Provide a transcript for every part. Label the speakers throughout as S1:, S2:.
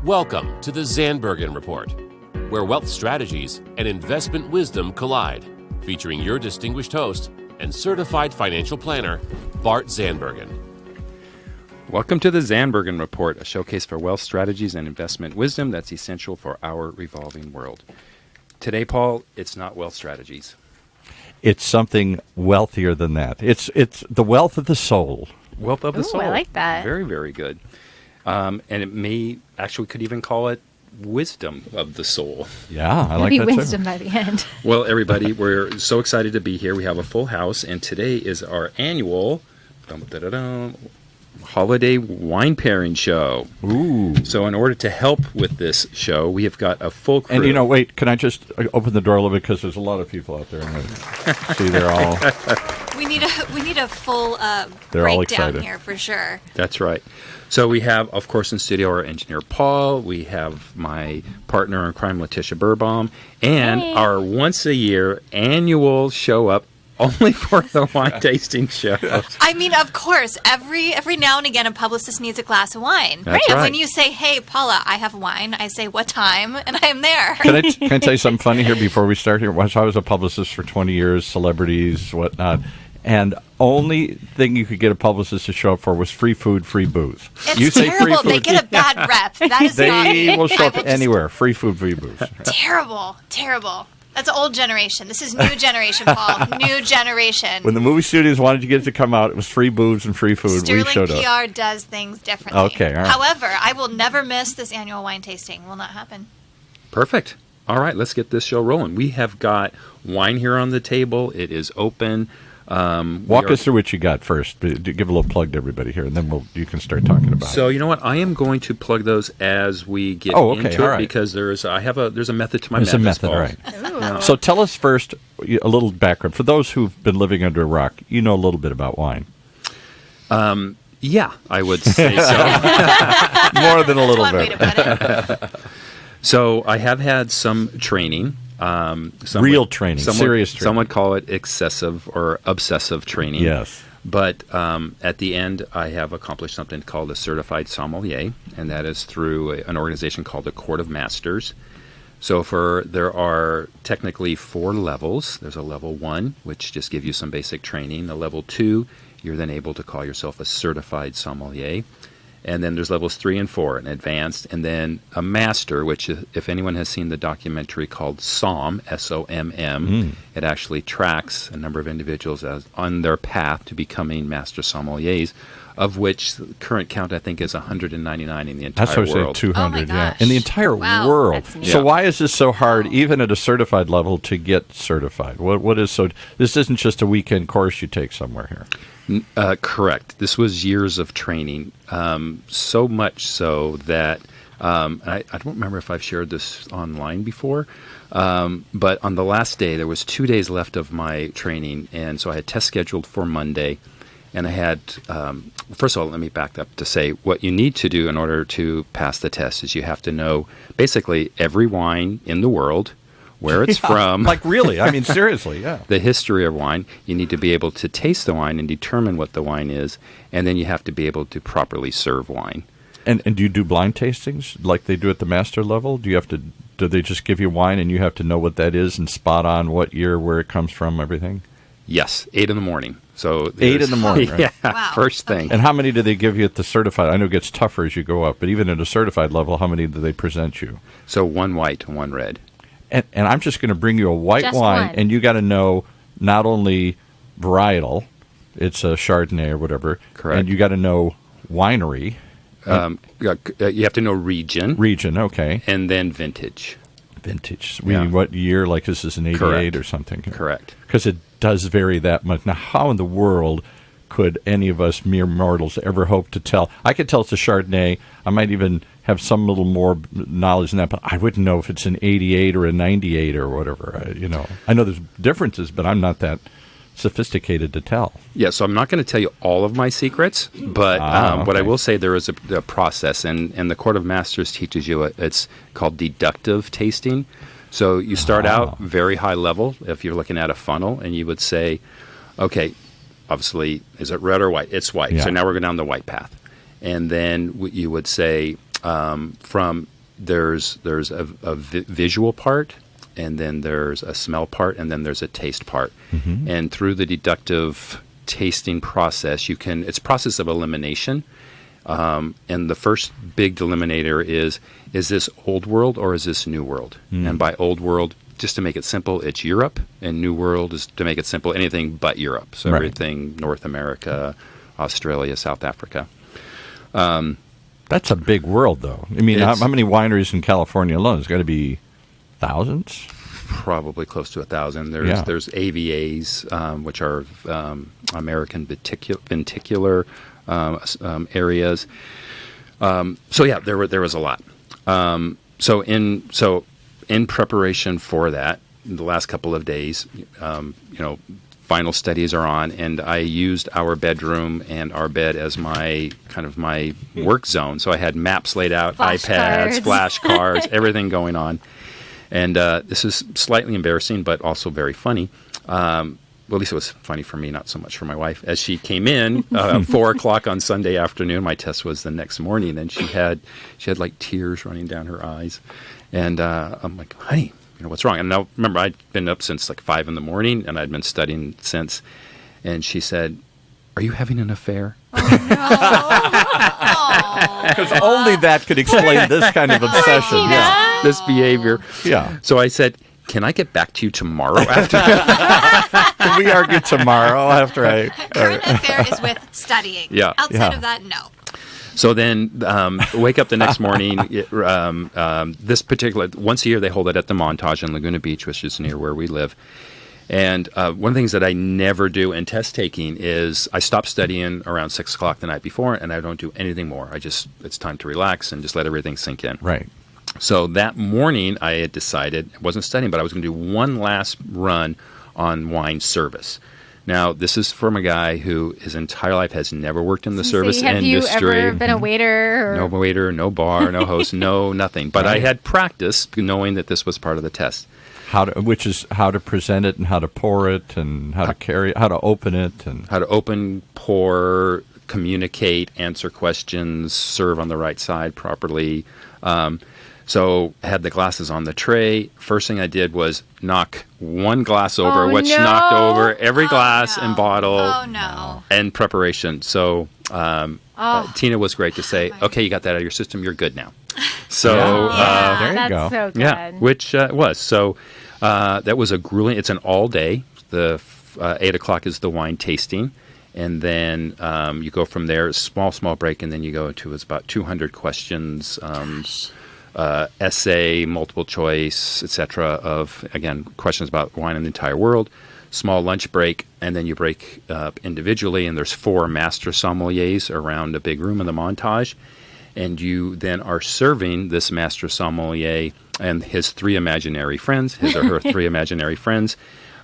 S1: Welcome to the Zandbergen Report, where wealth strategies and investment wisdom collide, featuring your distinguished host and certified financial planner, Bart Zandbergen.
S2: Welcome to the Zandbergen Report, a showcase for wealth strategies and investment wisdom that's essential for our revolving world. Today, Paul, it's not wealth strategies.
S3: It's something wealthier than that. It's the wealth of the soul.
S2: Wealth of the soul.
S4: I like that.
S2: Very, very good. And it may, actually, we could even call it wisdom of the soul.
S3: Yeah, I like
S4: Maybe
S3: that
S4: wisdom
S3: too.
S4: by the end.
S2: Well, everybody, we're so excited to be here. We have a full house, and today is our annual holiday wine pairing show.
S3: Ooh.
S2: So in order to help with this show, we have got a full crew.
S3: And, wait, can I just open the door a little bit because there's a lot of people out there. See, they're all...
S5: We need a full
S3: They're all
S5: breakdown
S3: excited.
S5: here for sure.
S2: That's right. So we have, of course, in studio our engineer Paul. We have my partner in crime, Letitia Berbaum, and our once-a-year annual show-up only for the wine tasting show.
S5: I mean, of course, every now and again, a publicist needs a glass of wine.
S2: That's
S5: And
S2: right.
S5: when you say, "Hey, Paula, I have wine," I say, "What time?" And I am there.
S3: Can I tell you something funny here before we start here? I was a publicist for 20 years, celebrities, whatnot, and only thing you could get a publicist to show up for was free food, free booze.
S5: It's
S3: You say free
S5: terrible.
S3: food,
S5: They get a bad rep. That is not.
S3: they will show
S5: I
S3: up anywhere. Free food, free booze.
S5: Terrible. That's old generation. This is new generation, Paul. New generation.
S3: When the movie studios wanted you to get to come out, it was free booze and free food.
S5: Sterling
S3: we showed up.
S5: PR does things differently.
S3: Okay, all right.
S5: However, I will never miss this annual wine tasting. Will not happen.
S2: Perfect. All right, let's get this show rolling. We have got wine here on the table. It is open.
S3: Walk us through what you got first. Give a little plug to everybody here, and then you can start talking about it.
S2: So you know what? I am going to plug those as we get into
S3: all
S2: it
S3: right.
S2: because there's a method to my
S3: There's a
S2: madness,
S3: method,
S2: Paul.
S3: right. So tell us first a little background. For those who've been living under a rock, you know a little bit about wine.
S2: Yeah, I would say so.
S3: More than a little
S5: One way
S3: bit.
S5: to put it.
S2: So I have had some training.
S3: Real training, serious training.
S2: Some would call it excessive or obsessive training.
S3: Yes.
S2: But at the end, I have accomplished something called a certified sommelier, and that is through an organization called the Court of Masters. So there are technically 4 levels. There's a level 1, which just gives you some basic training. A level 2, you're then able to call yourself a certified sommelier. And then there's levels 3 and 4, an advanced, and then a master, which if anyone has seen the documentary called Somm, S-O-M-M, it actually tracks a number of individuals on their path to becoming master sommeliers, of which the current count, I think, is 199 in the entire
S3: That's what I
S2: world.
S3: said, 200,
S5: Oh my
S3: yeah.
S5: gosh.
S3: In the entire
S5: Wow,
S3: world.
S4: that's neat.
S3: So
S2: Yeah.
S3: why is this so hard, even at a certified level, to get certified? What is so... This isn't just a weekend course you take somewhere here.
S2: Correct. This was years of training, so much so that I don't remember if I've shared this online before, but on the last day, there was 2 days left of my training, and so I had test scheduled for Monday, and I had, first of all, let me back up to say what you need to do in order to pass the test is you have to know basically every wine in the world, where it's from.
S3: Like, really? I mean, seriously, yeah.
S2: The history of wine. You need to be able to taste the wine and determine what the wine is, and then you have to be able to properly serve wine.
S3: And do you do blind tastings like they do at the master level? Do they just give you wine and you have to know what that is and spot on what year, where it comes from, everything?
S2: Yes, 8 in the morning. So
S3: 8 in the morning, right?
S2: Yeah,
S5: Wow.
S2: first thing.
S5: Okay.
S3: And how many do they give you at the certified? I know it gets tougher as you go up, but even at a certified level, how many do they present you?
S2: So 1 white and 1 red.
S3: And I'm just going to bring you a white
S4: Just
S3: wine,
S4: one.
S3: and you got to know not only varietal, it's a Chardonnay or whatever.
S2: Correct.
S3: And you got to know winery.
S2: You have to know region,
S3: Okay.
S2: and then vintage.
S3: Vintage.
S2: Yeah.
S3: What year? Like this is an 88
S2: Correct.
S3: or something.
S2: Correct.
S3: Because it does vary that much. Now, how in the world could any of us mere mortals ever hope to tell? I could tell it's a Chardonnay. I might even have some little more knowledge than that, but I wouldn't know if it's an 88 or a 98 or whatever. I know there's differences, but I'm not that sophisticated to tell.
S2: Yeah, so I'm not going to tell you all of my secrets, but what I
S3: okay.
S2: will say, there is a process, and the Court of Masters teaches you it's called deductive tasting. So you start out very high level, if you're looking at a funnel, and you would say, okay, obviously, is it red or white? It's white.
S3: Yeah.
S2: So now we're going down the white path. And then you would say, from there's a visual part, and then there's a smell part, and then there's a taste part.
S3: Mm-hmm.
S2: And through the deductive tasting process, it's a process of elimination. And the first big delimiter is this old world or is this new world? And by old world, just to make it simple, it's Europe, and new world is, to make it simple, anything but Europe. So everything North America, Australia, South Africa.
S3: That's a big world, though. I mean, how many wineries in California alone? There's got to be thousands?
S2: Probably close to 1,000. There's AVAs, which are American viticular areas. So yeah, there was a lot. So in preparation for that, in the last couple of days, final studies are on, and I used our bedroom and our bed as my work zone. So I had maps laid out, iPads, flashcards, everything going on. And this is slightly embarrassing, but also very funny. Well, at least it was funny for me, not so much for my wife. As she came in, 4 o'clock on Sunday afternoon, my test was the next morning, and she had like tears running down her eyes. And I'm like, honey, what's wrong? And now, remember, I'd been up since like 5 in the morning, and I'd been studying since. And she said, are you having an affair?
S3: Because only that could explain this kind of obsession.
S2: Yeah, this behavior.
S3: Yeah.
S2: So I said, can I get back to you tomorrow after?
S3: Can we argue tomorrow after I...
S5: Current affair is with studying.
S2: Yeah.
S5: Outside of that, no.
S2: So then wake up the next morning. This particular, once a year, they hold it at the Montage in Laguna Beach, which is near where we live. And one of the things that I never do in test taking is I stop studying around 6 o'clock the night before, and I don't do anything more. It's time to relax and just let everything sink in.
S3: Right.
S2: So that morning, I had decided, I wasn't studying, but I was going to do one last run on wine service. Now, this is from a guy who his entire life has never worked in the service industry.
S4: Have you ever been a waiter?
S2: No waiter, no bar, no host, no nothing. But I had practice knowing that this was part of the test.
S3: Which is how to present it and how to pour it and how to carry it, how to open it. And
S2: how to open, pour, communicate, answer questions, serve on the right side properly. So I had the glasses on the tray. First thing I did was knock one glass over, which knocked over every glass and bottle and preparation. So Tina was great to say, okay, you got that out of your system. You're good now. So
S3: there you
S4: that's
S3: go.
S4: So good.
S2: Yeah, which was. So that was a grueling, it's an all day. The 8 o'clock is the wine tasting. And then you go from there, small break, and then you go into, it's about 200 questions. Essay, multiple choice, etc. of, again, questions about wine in the entire world, small lunch break, and then you break up individually, and there's 4 master sommeliers around a big room in the Montage, and you then are serving this master sommelier and his 3 imaginary friends, his or her 3 imaginary friends,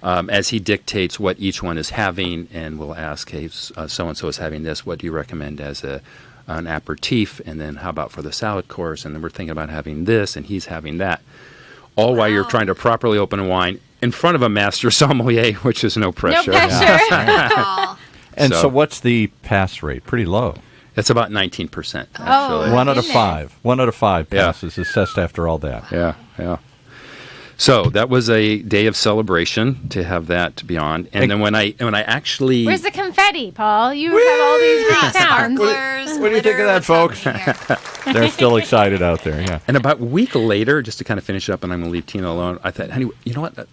S2: as he dictates what each one is having, and will ask, hey, so-and-so is having this, what do you recommend as an aperitif, and then how about for the salad course, and then we're thinking about having this, and he's having that. All while you're trying to properly open a wine in front of a master sommelier, which is no pressure.
S4: No pressure.
S3: And so what's the pass rate? Pretty low.
S2: It's about 19%, actually.
S3: 1 out of 5. 1 out of 5 passes assessed after all that.
S2: Yeah. So that was a day of celebration to have that beyond. And then when I actually...
S4: Where's the confetti, Paul? You have all these great sounds.
S5: Sparklers.
S3: What do you think of that, folks? They're still excited out there, yeah.
S2: And about a week later, just to kind of finish up, and I'm going to leave Tina alone, I thought, honey, you know what?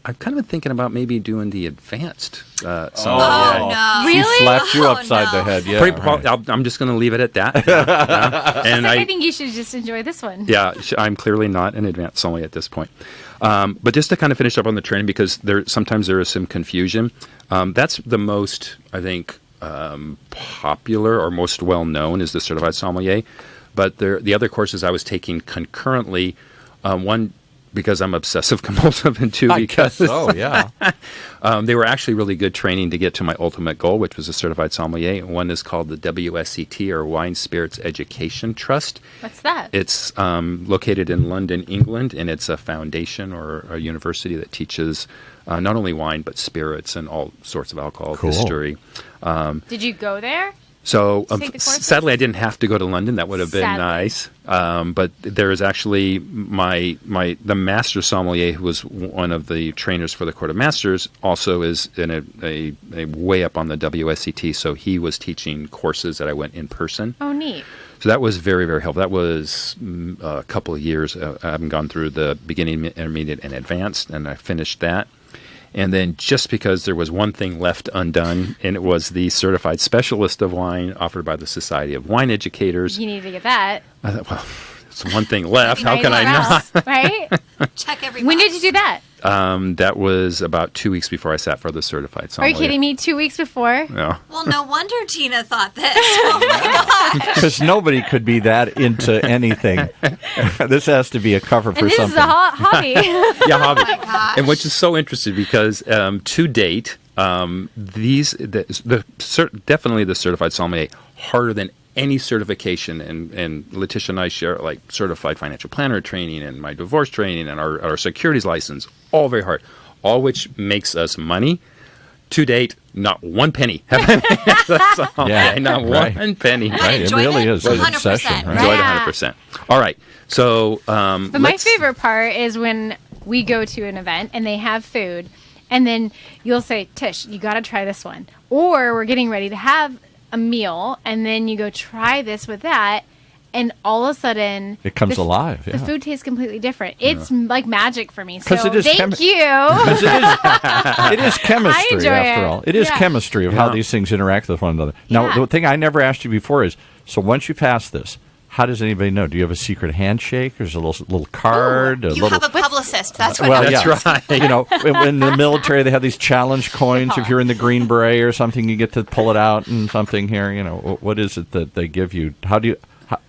S2: I've kind of been thinking about maybe doing the advanced sommelier.
S5: No.
S4: Really?
S3: She slapped you upside the head, yeah.
S2: Right. I'm just going to leave it at that. And
S4: I think you should just enjoy this one.
S2: Yeah, I'm clearly not an advanced sommelier at this point. But just to kind of finish up on the training, because sometimes there is some confusion. That's the most, I think, popular or most well-known is the certified sommelier. But the other courses I was taking concurrently, one, because I'm obsessive compulsive, and 2, because they were actually really good training to get to my ultimate goal, which was a certified sommelier. One is called the WSET, or Wine Spirits Education Trust.
S4: What's that?
S2: It's located in London, England, and it's a foundation or a university that teaches not only wine but spirits and all sorts of alcohol history.
S4: Did you go there?
S2: So
S4: take the courses?
S2: sadly, I didn't have to go to London. That would have been
S4: Sadly.
S2: nice. But there is actually the master sommelier, who was one of the trainers for the Court of Masters, also is in a way up on the WSET. So he was teaching courses that I went in person.
S4: Oh, neat.
S2: So that was very, very helpful. That was a couple of years. I haven't gone through the beginning, intermediate, and advanced, and I finished that. And then just because there was one thing left undone, and it was the Certified Specialist of Wine offered by the Society of Wine Educators.
S4: You need to get that.
S2: I thought, well, it's one thing left. How can I not?
S4: Right?
S5: Check every
S4: When
S5: box.
S4: did you do that?
S2: That was about 2 weeks before I sat for the Certified
S4: Are
S2: Sommelier.
S4: you kidding me? 2 weeks before?
S2: Yeah.
S5: Well, no wonder Tina thought this. Oh my God.
S3: Because nobody could be that into anything. This has to be a cover for
S4: And this
S3: something.
S4: is a hobby.
S2: Yeah, hobby.
S5: my gosh.
S2: And which is so interesting because to date, definitely the Certified Sommelier harder than any certification, and Letitia and I share like certified financial planner training and my divorce training and our securities license, all very hard, all which makes us money. To date, not one penny.
S3: Yeah,
S2: not
S3: right.
S2: one penny.
S3: Right, it
S5: Enjoyed
S3: really
S5: it?
S3: is an
S5: 100%,
S3: obsession. Right?
S2: Enjoyed
S4: Yeah.
S2: 100%. All right. So,
S4: But my favorite part is when we go to an event and they have food, and then you'll say, Tish, you got to try this one. Or we're getting ready to have a meal, and then you go try this with that, and all of a sudden
S3: It comes alive,
S4: The
S3: yeah.
S4: food tastes completely different. It's like magic for me.
S3: 'Cause
S4: So
S3: it is
S4: thank you.
S3: Because it is chemistry,
S4: enjoy
S3: after
S4: it.
S3: all. It is
S4: Yeah.
S3: chemistry of how
S2: Yeah.
S3: these things interact with one another. Now,
S4: Yeah.
S3: the thing I never asked you before is, so once you pass this, how does anybody know? Do you have a secret handshake? There's a little card?
S5: You
S3: little,
S5: have a publicist. That's what
S3: well,
S5: it
S3: yeah.
S5: is.
S2: That's right.
S3: You know, in the military, they have these challenge coins. If you're in the Green Beret or something, you get to pull it out and something here. You know, what is it that they give you? How do you?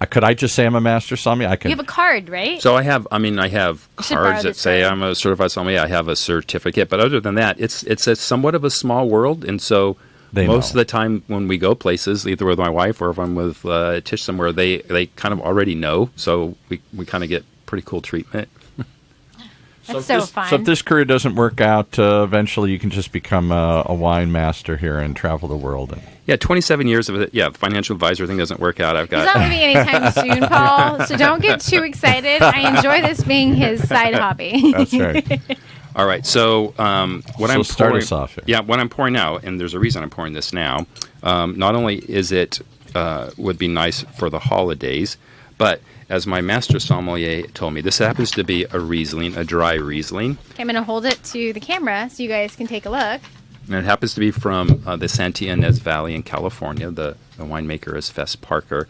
S3: Could I just say I'm a master sommelier? I can.
S4: You have a card, right?
S2: So I have
S4: should borrow
S2: cards that
S4: this
S2: say
S4: card.
S2: I'm a certified sommelier. I have a certificate, but other than that, it's a somewhat of a small world, and so
S3: They
S2: most
S3: know.
S2: of the time when we go places, either with my wife or if I'm with Tish somewhere, they kind of already know, so we kind of get pretty cool treatment.
S4: That's so fun.
S3: So if this career doesn't work out, eventually you can just become a wine master here and travel the world. And
S2: Yeah, 27 years of it. Yeah, the financial advisor thing doesn't work out. I've
S4: He's
S2: got.
S4: not leaving anytime soon, Paul. So don't get too excited. I enjoy this being his side hobby.
S3: that's right.
S2: All right, so what
S3: So
S2: I'm
S3: start
S2: pouring,
S3: us off here.
S2: Yeah, what I'm pouring now, and there's a reason I'm pouring this now. Not only is it would be nice for the holidays, but as my master sommelier told me, this happens to be a Riesling, a dry Riesling,
S4: Okay, I'm going to hold it to the camera so you guys can take a look.
S2: and it happens to be from the Santa Ynez Valley in California. The winemaker is Fess Parker.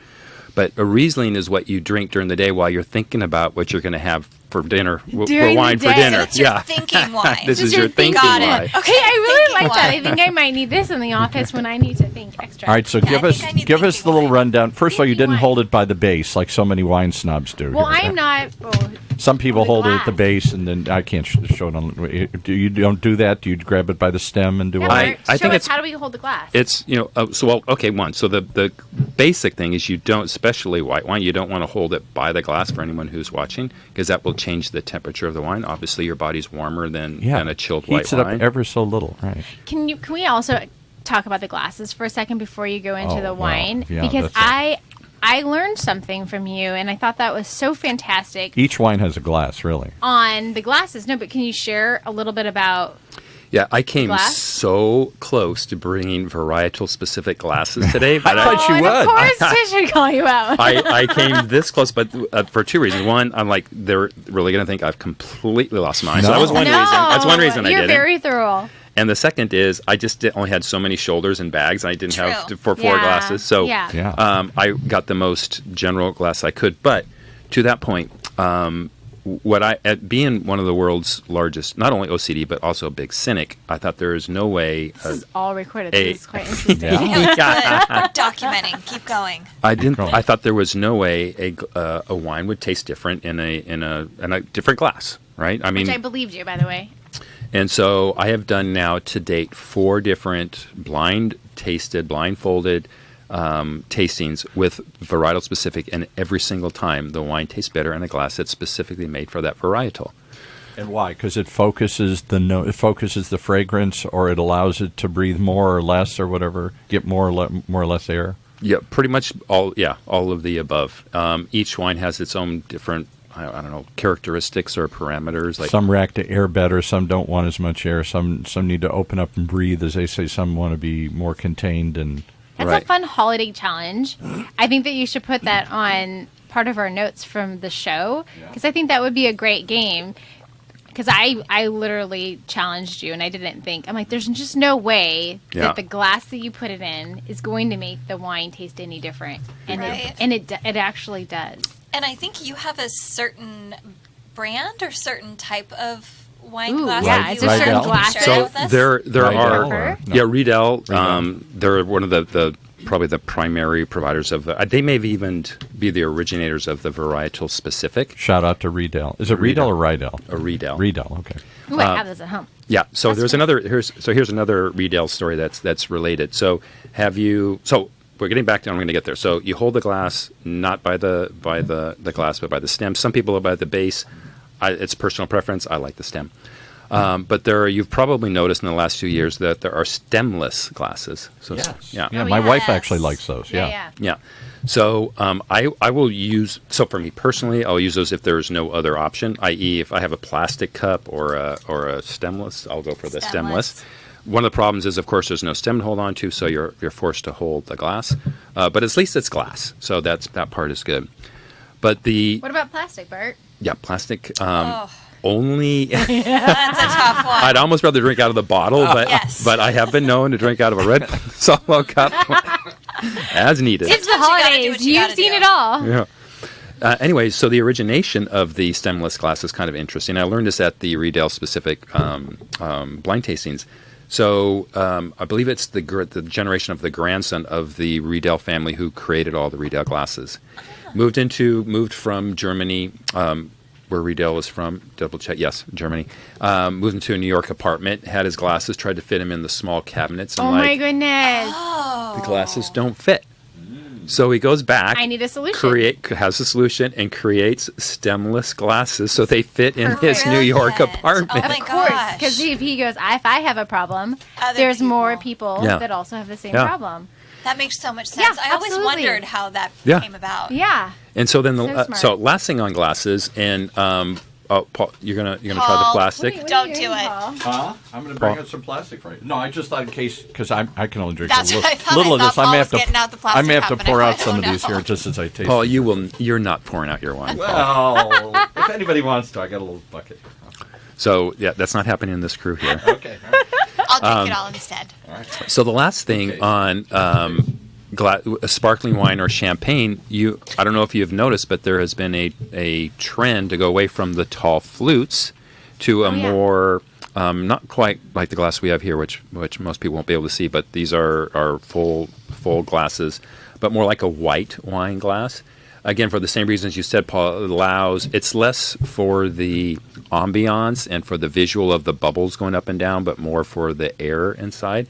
S2: But a Riesling is what you drink during the day while you're thinking about what you're going to have for dinner, for
S4: During the
S2: wine for
S4: day.
S2: dinner.
S5: So it's your thinking wine.
S2: This is
S4: your
S2: your thinking
S5: Got
S2: wine.
S5: it.
S4: Okay, I really
S5: Thinking
S4: like that. I
S5: wine.
S4: think I might need this in the office when I need to think extra.
S3: All right, so
S5: Yeah,
S3: give
S5: I
S3: us
S5: think I need
S3: give us
S5: thinking
S3: the little
S5: wine.
S3: rundown. First of all, you
S4: Thinking
S3: didn't
S4: wine.
S3: hold it by the base like so many wine snobs do.
S4: Well,
S3: here.
S4: I'm not. Oh,
S3: Some people
S4: the
S3: hold it at the
S4: glass.
S3: base, and then I can't show it on. Do you don't do that? Do you grab it by the stem and do
S4: yeah,
S3: all
S2: I
S4: Bart,
S2: think
S4: show us
S2: it's-
S4: how do we hold the glass?
S2: It's, so the basic thing is you don't, especially white wine, you don't want to hold it by the glass for anyone who's watching, because that will change the temperature of the wine. Obviously, your body's warmer than a chilled
S3: heats
S2: white
S3: it
S2: wine.
S3: up ever so little, right?
S4: Can we also talk about the glasses for a second before you go into
S3: Oh,
S4: the
S3: wow.
S4: wine?
S3: Yeah,
S4: Because
S3: that's
S4: I learned something from you, and I thought that was so fantastic
S3: Each wine has a glass, really.
S4: on the glasses. No, but can you share a little bit about?
S2: Yeah, I came
S4: Glass?
S2: so close to bringing varietal specific glasses today, but
S3: I thought you
S4: and
S3: would.
S4: Of course, Tish would call you out.
S2: I came this close, but for two reasons. One, I'm like, they're really going to think I've completely lost mine. So
S3: No.
S2: that was one
S4: no,
S2: reason. That's one reason I
S4: You're
S2: did it.
S4: very thorough.
S2: And the second is I just only had so many shoulders and bags. I didn't have
S5: True.
S2: for four
S4: Yeah,
S2: glasses. So
S4: yeah.
S3: Yeah.
S2: I got the most general glass I could. But to that point, being one of the world's largest, not only OCD, but also a big cynic, I thought there is no way.
S4: This is all recorded.
S2: a-
S4: This is quite interesting.
S3: Yeah.
S5: Yeah, that's good. Documenting. Keep going.
S2: I thought there was no way a wine would taste different in a different glass, right? I mean,
S4: Which I believed you, by the way.
S2: and so I have done now to date 4 different blindfolded tastings with varietal specific, and every single time the wine tastes better in a glass that's specifically made for that varietal.
S3: And why? Because it focuses it focuses the fragrance, or it allows it to breathe more or less, or whatever, get more or less air.
S2: Yeah, pretty much all of the above. Each wine has its own different, I don't know, characteristics or parameters. Like
S3: some react to air better, some don't want as much air, some need to open up and breathe, as they say, some want to be more contained. And
S4: That's a fun holiday challenge. I think that you should put that on part of our notes from the show, because I think that would be a great game. Because I literally challenged you, and I didn't think. I'm like, there's just no way that the glass that you put it in is going to make the wine taste any different. And it actually does.
S5: And I think you have a certain brand or certain type of wine
S4: Ooh,
S5: glass.
S4: yeah, it's a certain glass.
S2: So there
S3: Riedel
S2: are
S3: no.
S2: Riedel. They're one of the probably the primary providers of they may even be the originators of the varietal specific.
S3: Shout out to Riedel. Is it Riedel or Riedel?
S2: A Riedel.
S3: Riedel, okay.
S4: Ooh, I have those at home.
S2: Yeah. So here's another Riedel story that's related. So we're getting back to. I'm going to get there. So you hold the glass not by the glass, but by the stem. Some people are by the base. It's personal preference. I like the stem. But you've probably noticed in the last few years that there are stemless glasses. So
S3: my wife actually likes those.
S2: Yeah. So I will use. So for me personally, I'll use those if there's no other option. I.e., if I have a plastic cup or a stemless, I'll go for the stemless. One of the problems is, of course, there's no stem to hold on to, so you're forced to hold the glass. But at least it's glass, so that part is good. But
S4: what about plastic, Bart?
S2: Yeah, plastic. Only
S5: That's a tough one.
S2: I'd almost rather drink out of the bottle, but I have been known to drink out of a red solo cup as needed.
S4: It's the holidays. You've seen it all.
S2: Yeah. Anyway, so the origination of the stemless glass is kind of interesting. I learned this at the Riedel specific blind tastings. So I believe it's the generation of the grandson of the Riedel family who created all the Riedel glasses. Moved from Germany, where Riedel was from. Double check. Yes, Germany. Moved into a New York apartment. Had his glasses. Tried to fit him in the small cabinets. And
S4: my goodness!
S2: The glasses don't fit. So he goes back.
S4: I need a solution.
S2: Has a solution and creates stemless glasses so they fit in his New York apartment.
S5: Oh my
S4: Of course,
S5: gosh!
S4: because if he goes, if I have a problem, there's more people that also have the same problem.
S5: That makes so much sense.
S4: Yeah,
S5: I always
S4: absolutely.
S5: wondered how that came about.
S4: Yeah.
S2: And so then
S4: So
S2: last thing on glasses and Paul, you're gonna try the plastic.
S5: Don't do it.
S3: I'm going to bring out some plastic for you. No, I just thought in case, because I can only drink
S5: That's
S3: a
S5: what I thought.
S3: little of this.
S5: Paul
S3: I may
S5: was
S3: have
S5: getting out the
S3: to.
S5: plastic
S3: I may have to
S5: cup, and
S3: pour
S5: I
S3: out
S5: thought,
S3: some
S5: oh,
S3: of these
S5: no.
S3: here just as I taste.
S2: Paul,
S3: them.
S2: you're not pouring out your wine.
S3: Well, if anybody wants to, I got a little bucket.
S2: So yeah, that's not happening in this crew here.
S3: Okay.
S5: I'll drink it all instead.
S2: So the last thing on sparkling wine or champagne, I don't know if you've noticed, but there has been a trend to go away from the tall flutes to a more not quite like the glass we have here, which most people won't be able to see, but these are full glasses, but more like a white wine glass. Again, for the same reasons you said, Paul, it's less for the ambiance and for the visual of the bubbles going up and down, but more for the air inside.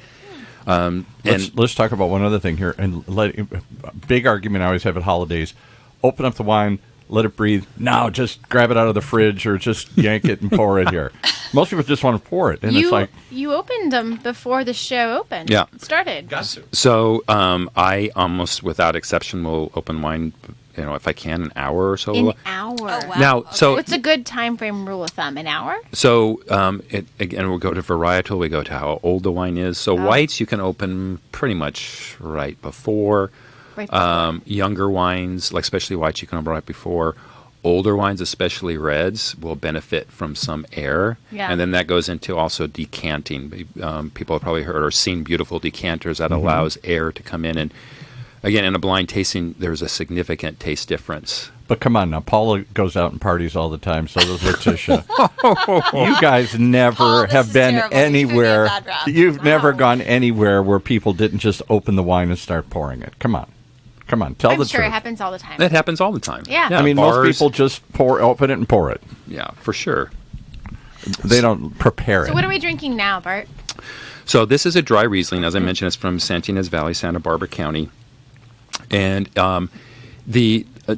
S3: Let's talk about one other thing here. And big argument I always have at holidays: open up the wine, let it breathe. No, just grab it out of the fridge or just yank it and pour it here. Most people just want to pour it, and it's like
S4: you opened them before the show opened.
S2: Yeah,
S4: started.
S3: Got to.
S2: So I almost without exception will open wine. If I can, an hour or so.
S4: An hour.
S5: Oh, wow.
S2: Now, so
S4: what's a good time frame rule of thumb? An hour?
S2: So again, we'll go to varietal. We go to how old the wine is. So whites you can open pretty much right before. Younger wines, like especially whites, you can open right before. Older wines, especially reds, will benefit from some air.
S4: Yeah.
S2: And then that goes into also decanting. People have probably heard or seen beautiful decanters that allows air to come in. And again, in a blind tasting, there's a significant taste difference.
S3: But come on now, Paula goes out and parties all the time, so does Letitia. You guys never have been
S5: terrible.
S3: anywhere. You've
S5: Wow.
S3: never gone anywhere where people didn't just open the wine and start pouring it. Come on, tell
S4: I'm
S3: the
S4: sure
S3: truth.
S4: it happens all the time.
S2: That happens all the time.
S4: Yeah.
S3: I mean,
S2: bars,
S3: most people just open it and pour it.
S2: Yeah, for sure.
S3: They don't prepare
S4: So
S3: it.
S4: what are we drinking now, Bart?
S2: So this is a dry Riesling. As I mentioned, it's from Santa Ynez Valley, Santa Barbara County. And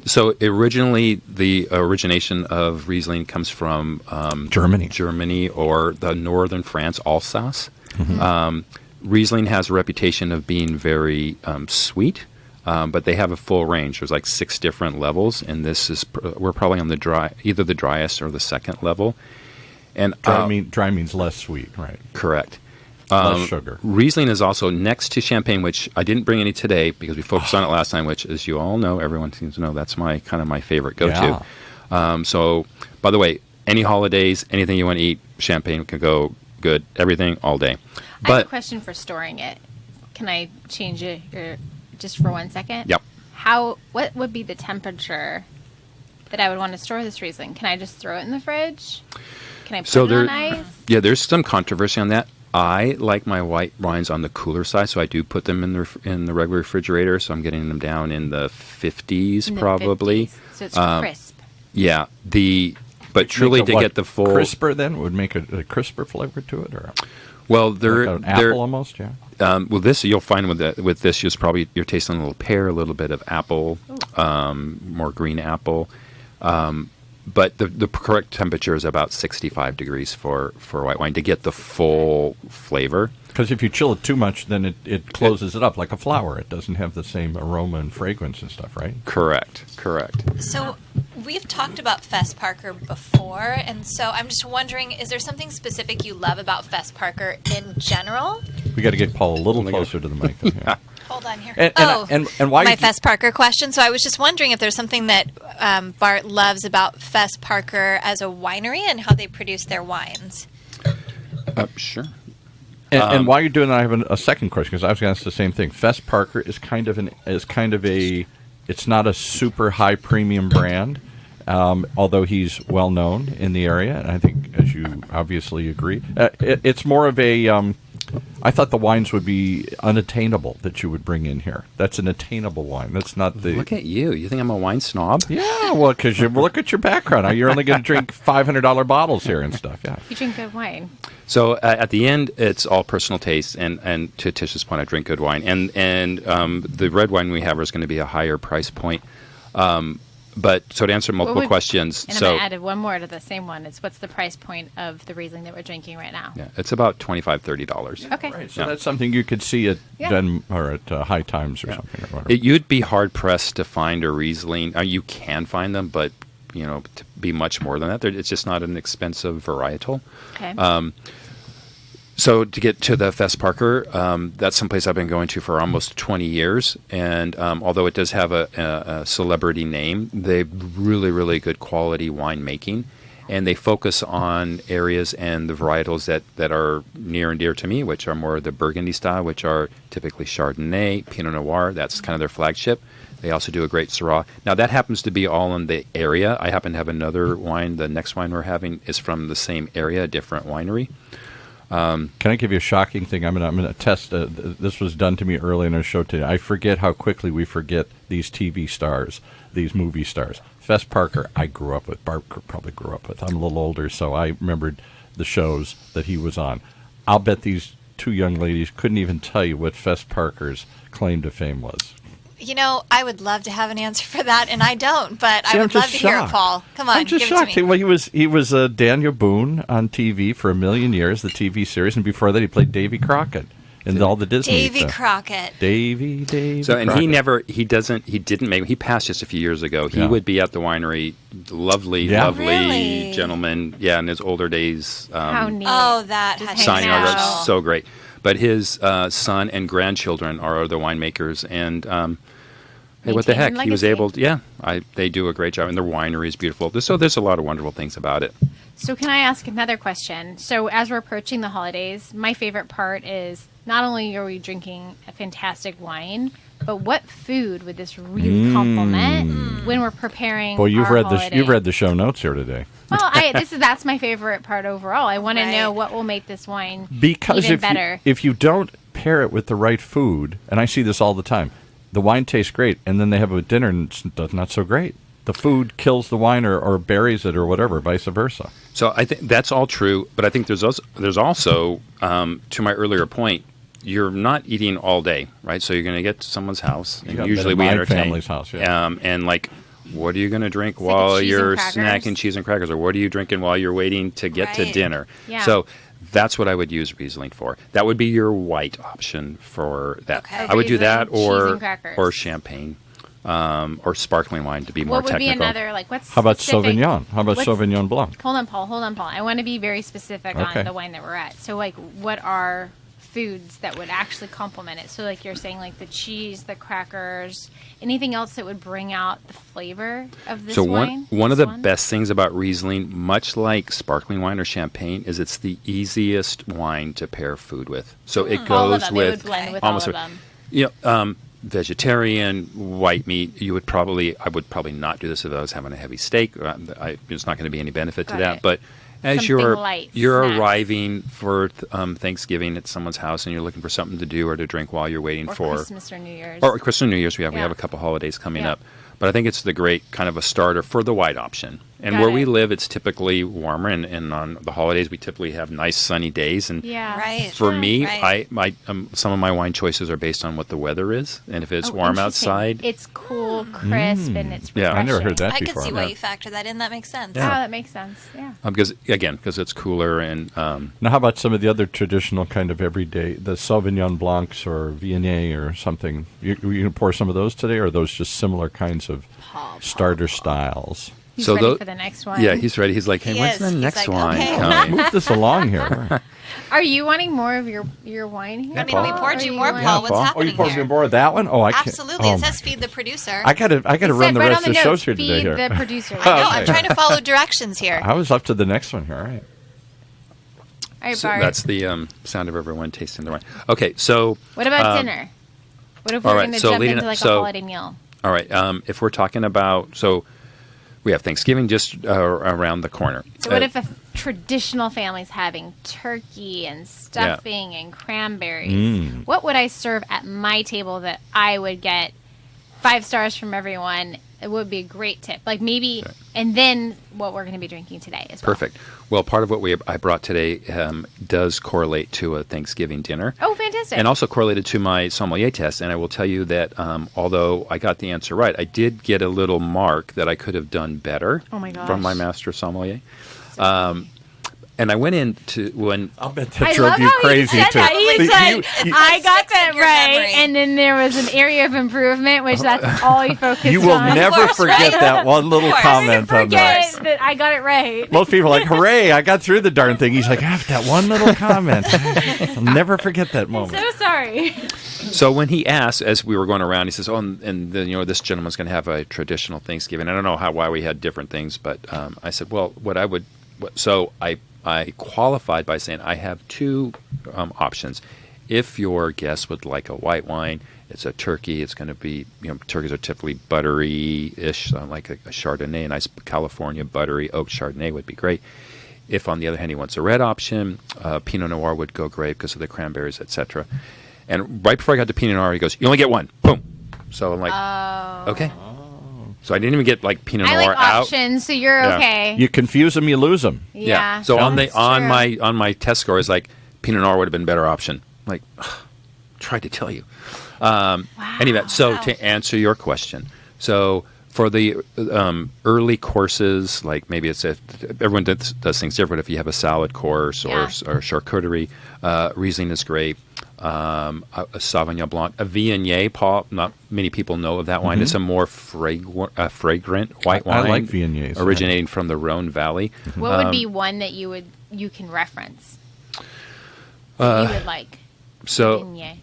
S2: so originally the origination of Riesling comes from Germany or the northern France, Alsace. Riesling has a reputation of being very sweet, But they have a full range. There's like 6 different levels, and this is we're probably on either the driest or the second level. And
S3: Dry means less sweet, right?
S2: Correct.
S3: Less sugar.
S2: Riesling is also next to Champagne, which I didn't bring any today because we focused on it last time, which, as you all know, everyone seems to know, that's my favorite go-to.
S3: Yeah.
S2: So, by the way, any holidays, anything you want to eat, Champagne can go good. Everything, all day.
S4: I have a question for storing it. Can I change it just for 1 second?
S2: Yep.
S4: What would be the temperature that I would want to store this Riesling? Can I just throw it in the fridge? Can I put it on ice?
S2: Yeah, there's some controversy on that. I like my white wines on the cooler side, so I do put them in the regular refrigerator. So I'm getting them down in the 50s, probably.
S4: 50s. So it's crisp.
S2: Yeah, but truly to get the full
S3: crisper, then would make a crisper flavor to it, or
S2: they're
S3: like an apple almost, yeah.
S2: Well, this you'll find with this, you're tasting a little pear, a little bit of apple, more green apple. But the correct temperature is about 65 degrees for white wine to get the full flavor.
S3: Because if you chill it too much, then it closes it up like a flower. It doesn't have the same aroma and fragrance and stuff, right?
S2: Correct.
S5: So we've talked about Fess Parker before, and so I'm just wondering, is there something specific you love about Fess Parker in general?
S3: We got to get Paul a little closer to the mic. Yeah.
S5: Hold on here.
S3: And why
S5: my Fess Parker question. So I was just wondering if there's something that Bart loves about Fess Parker as a winery and how they produce their wines.
S2: Sure.
S3: And while you're doing that, I have a second question, because I was going to ask the same thing. Fess Parker is kind of it's not a super high premium brand, although he's well known in the area, and I think, as you obviously agree, it's more of a. I thought the wines would be unattainable that you would bring in here. That's an attainable wine. That's not the.
S2: Look at you. You think I'm a wine snob?
S3: Yeah, well, because look at your background. You're only going to drink $500 bottles here and stuff. Yeah.
S4: You drink good wine.
S2: So at the end, it's all personal taste, and to Tish's point, I drink good wine, and the red wine we have is going to be a higher price point. But so to answer multiple questions,
S4: and I'm going to add one more to the same one. It's what's the price point of the Riesling that we're drinking right now?
S2: Yeah, it's about $25-30.
S4: Okay,
S3: right. So that's something you could see at High Times or something. Or whatever.
S2: You'd be hard pressed to find a Riesling. You can find them, but to be much more than that, it's just not an expensive varietal.
S4: Okay.
S2: So to get to the Fess Parker, that's someplace I've been going to for almost 20 years. And although it does have a celebrity name, they've really, really good quality winemaking. And they focus on areas and the varietals that are near and dear to me, which are more the Burgundy style, which are typically Chardonnay, Pinot Noir. That's kind of their flagship. They also do a great Syrah. Now, that happens to be all in the area. I happen to have another wine. The next wine we're having is from the same area, a different winery.
S3: Can I give you a shocking thing? I'm going to test. This was done to me early in our show today. I forget how quickly we forget these TV stars, these movie stars. Fess Parker, I grew up with. Bart probably grew up with. I'm a little older, so I remembered the shows that he was on. I'll bet these two young ladies couldn't even tell you what Fess Parker's claim to fame was.
S5: I would love to have an answer for that, and I don't, but I would love to hear it, Paul. Come on,
S3: I'm just
S5: give
S3: shocked.
S5: it to me.
S3: Well, he was Daniel Boone on TV for a million years, the TV series, and before that he played Davy Crockett in all the Disney
S5: Davy
S3: stuff.
S5: Crockett.
S3: Davy
S2: So, and
S3: Crockett.
S2: he passed just a few years ago. He would be at the winery, lovely
S5: Really?
S2: gentleman, in his older days.
S4: How neat.
S5: Oh, that has
S2: Signing
S4: hanging
S2: autographs,
S4: out.
S2: so great. But his son and grandchildren are the winemakers, and hey, what the heck?
S4: Maintaining
S2: He was
S4: legacy.
S2: able to, they do a great job, and their winery is beautiful. So there's a lot of wonderful things about it.
S4: So can I ask another question? So as we're approaching the holidays, my favorite part is not only are we drinking a fantastic wine, but what food would this really complement when we're preparing
S3: Boy, you've
S4: our
S3: read
S4: holiday?
S3: you've read the show notes here today.
S4: Well, that's my favorite part overall. I want to know what will make this wine
S3: Because
S4: even better.
S3: if you don't pair it with the right food, and I see this all the time, the wine tastes great, and then they have a dinner and it's not so great. The food kills the wine or buries it or whatever, vice versa.
S2: So I think that's all true, but I think there's also to my earlier point, you're not eating all day, right? So you're going to get to someone's house, and usually we entertain.
S3: Family's house, yeah.
S2: And what are you going to drink
S4: It's like
S2: while
S4: cheese
S2: you're
S4: and crackers.
S2: snacking cheese and crackers, or what are you drinking while you're waiting to get to
S5: Right.
S2: dinner?
S4: Yeah.
S2: So That's what I would use Riesling for. That would be your white option for that.
S5: Okay.
S2: I would do that
S4: Riesling, cheese and
S2: or
S4: crackers.
S2: champagne or sparkling wine to be more
S4: What would
S2: technical.
S4: be another, like, what's
S3: How about
S4: specific?
S3: Sauvignon? How about
S4: What's-
S3: Sauvignon Blanc?
S4: Hold on, Paul. I want to be very specific
S3: Okay.
S4: on the wine that we're at. So, like, what are foods that would actually complement it? So, like, you're saying, like, the cheese, the crackers, anything else that would bring out the flavor of this
S2: So
S4: wine?
S2: one of
S4: This
S2: the best things about Riesling, much like sparkling wine or champagne, is it's the easiest wine to pair food with. So it
S4: All of
S2: goes
S4: them. It would
S2: with
S4: blend with
S2: almost
S4: all of them.
S2: you know, vegetarian, white meat. I would probably not do this if I was having a heavy steak. There's not going to be any benefit to
S4: Got
S2: that.
S4: it.
S2: But as
S4: Something
S2: you're
S4: light,
S2: you're
S4: snacks.
S2: arriving for Thanksgiving at someone's house and you're looking for something to do or to drink while you're waiting
S4: Or
S2: for
S4: Christmas or New Year's.
S2: or Christmas and New Year's. We have
S4: Yeah.
S2: a couple holidays coming
S4: Yeah.
S2: up. But I think it's the great kind of a starter for the white option. And
S4: Got
S2: where we
S4: it.
S2: live, it's typically warmer, and on the holidays we typically have nice sunny days. And
S4: Yeah.
S5: Right.
S2: for me,
S5: Right.
S2: some of my wine choices are based on what the weather is, and if it's
S4: Oh,
S2: warm
S4: interesting.
S2: outside,
S4: It's cool, crisp, and it's
S2: Yeah,
S4: refreshing.
S3: I never heard that
S5: I can
S3: before.
S5: see why
S2: Yeah.
S5: you factor that in. That makes sense.
S4: Oh, that makes sense. Yeah.
S2: because it's cooler and
S3: Now, how about some of the other traditional kind of everyday, the Sauvignon Blancs or Viognier or something? You going to pour some of those today, or are those just similar kinds of starter styles?
S4: He's
S2: So
S4: ready
S2: tho-
S4: for the next one.
S2: yeah, he's ready. He's like, hey,
S5: He
S2: when's
S5: is.
S2: the
S5: He's
S2: next
S5: like,
S2: wine
S5: okay.
S2: coming?
S3: Move this along here.
S4: Are you wanting more of your wine here?
S5: I mean, we
S4: Paul?
S5: poured
S4: Or
S5: you
S4: are
S5: more,
S4: wanting-
S5: Paul. What's
S2: Paul?
S5: happening
S3: Oh, you poured
S5: here?
S3: me more of that one? Oh, I can't.
S5: Absolutely.
S3: Oh,
S5: It says feed the producer.
S3: I gotta
S4: It
S3: run
S4: said
S3: the
S4: right
S3: rest
S4: on
S3: of the
S4: notes,
S3: shows here today.
S4: feed
S3: Here,
S4: the producer.
S5: I know.
S3: Okay.
S5: I'm trying to follow directions here.
S3: I was up to the next one here. All right.
S4: All right,
S2: So
S4: Bart.
S2: that's the sound of everyone tasting the wine. Okay, so
S4: What about dinner? What if
S2: all
S4: we're
S2: right,
S4: going to
S2: so
S4: jump
S2: leading
S4: into
S2: up-
S4: like a
S2: so-
S4: holiday meal?
S2: all right, if we're talking about we have Thanksgiving just around the corner.
S4: So what if a traditional family's having turkey and stuffing and cranberries? What would I serve at my table that I would get 5 stars from everyone? It would be a great tip. Like maybe, and then what we're going to be drinking today as well.
S2: Perfect. Well, part of what I brought today does correlate to a Thanksgiving dinner.
S4: Oh, fantastic.
S2: And also correlated to my sommelier test. And I will tell you that although I got the answer right, I did get a little mark that I could have done better
S4: Oh my gosh.
S2: from my master sommelier. And I went into when
S3: I'll bet
S4: I
S3: that drove
S4: love
S3: you
S4: how
S3: crazy
S4: he said
S3: too.
S4: that. He
S3: You-
S4: said,
S3: you-
S4: I got
S5: Sticks in
S4: that
S5: your
S4: right.
S5: memory.
S4: And then there was an area of improvement, which that's all he focused
S3: You will
S4: on.
S3: never
S5: course,
S3: forget
S5: right?
S3: that one little
S5: Of course.
S3: comment on that.
S4: Forget that I got it right.
S3: Most people are like, hooray, I got through the darn thing. He's like, that one little comment. I'll never forget that moment.
S4: So sorry.
S2: So when he asked, as we were going around, he says, "Oh, and then this gentleman's going to have a traditional Thanksgiving." I don't know why we had different things, but I said, "Well, so I qualified by saying I have 2 options. If your guest would like a white wine, it's a turkey. It's going to be turkeys are typically buttery-ish, like a Chardonnay, a nice California buttery oak Chardonnay would be great. If on the other hand he wants a red option, Pinot Noir would go great because of the cranberries, etc." And right before I got to Pinot Noir, he goes, "You only get one." Boom. So I'm like, okay. So I didn't even get like Pinot
S4: I
S2: Noir
S4: like
S2: out.
S4: options, so you're
S2: Yeah.
S4: okay.
S3: You confuse them, you lose them.
S4: Yeah.
S2: So on
S4: That's
S2: on
S4: true.
S2: my test score is like Pinot Noir would have been a better option. I'm like, tried to tell you. Anyway, so to answer your question, so for the early courses, like maybe it's everyone does things different. If you have a salad course or charcuterie, Riesling is great. A Sauvignon Blanc, a Viognier, Paul. Not many people know of that wine. It's a more fragrant white wine.
S3: I like Viogniers, yeah.
S2: originating from the Rhone Valley.
S4: What would be one that you can reference? That you would like.
S2: So
S4: Viognier.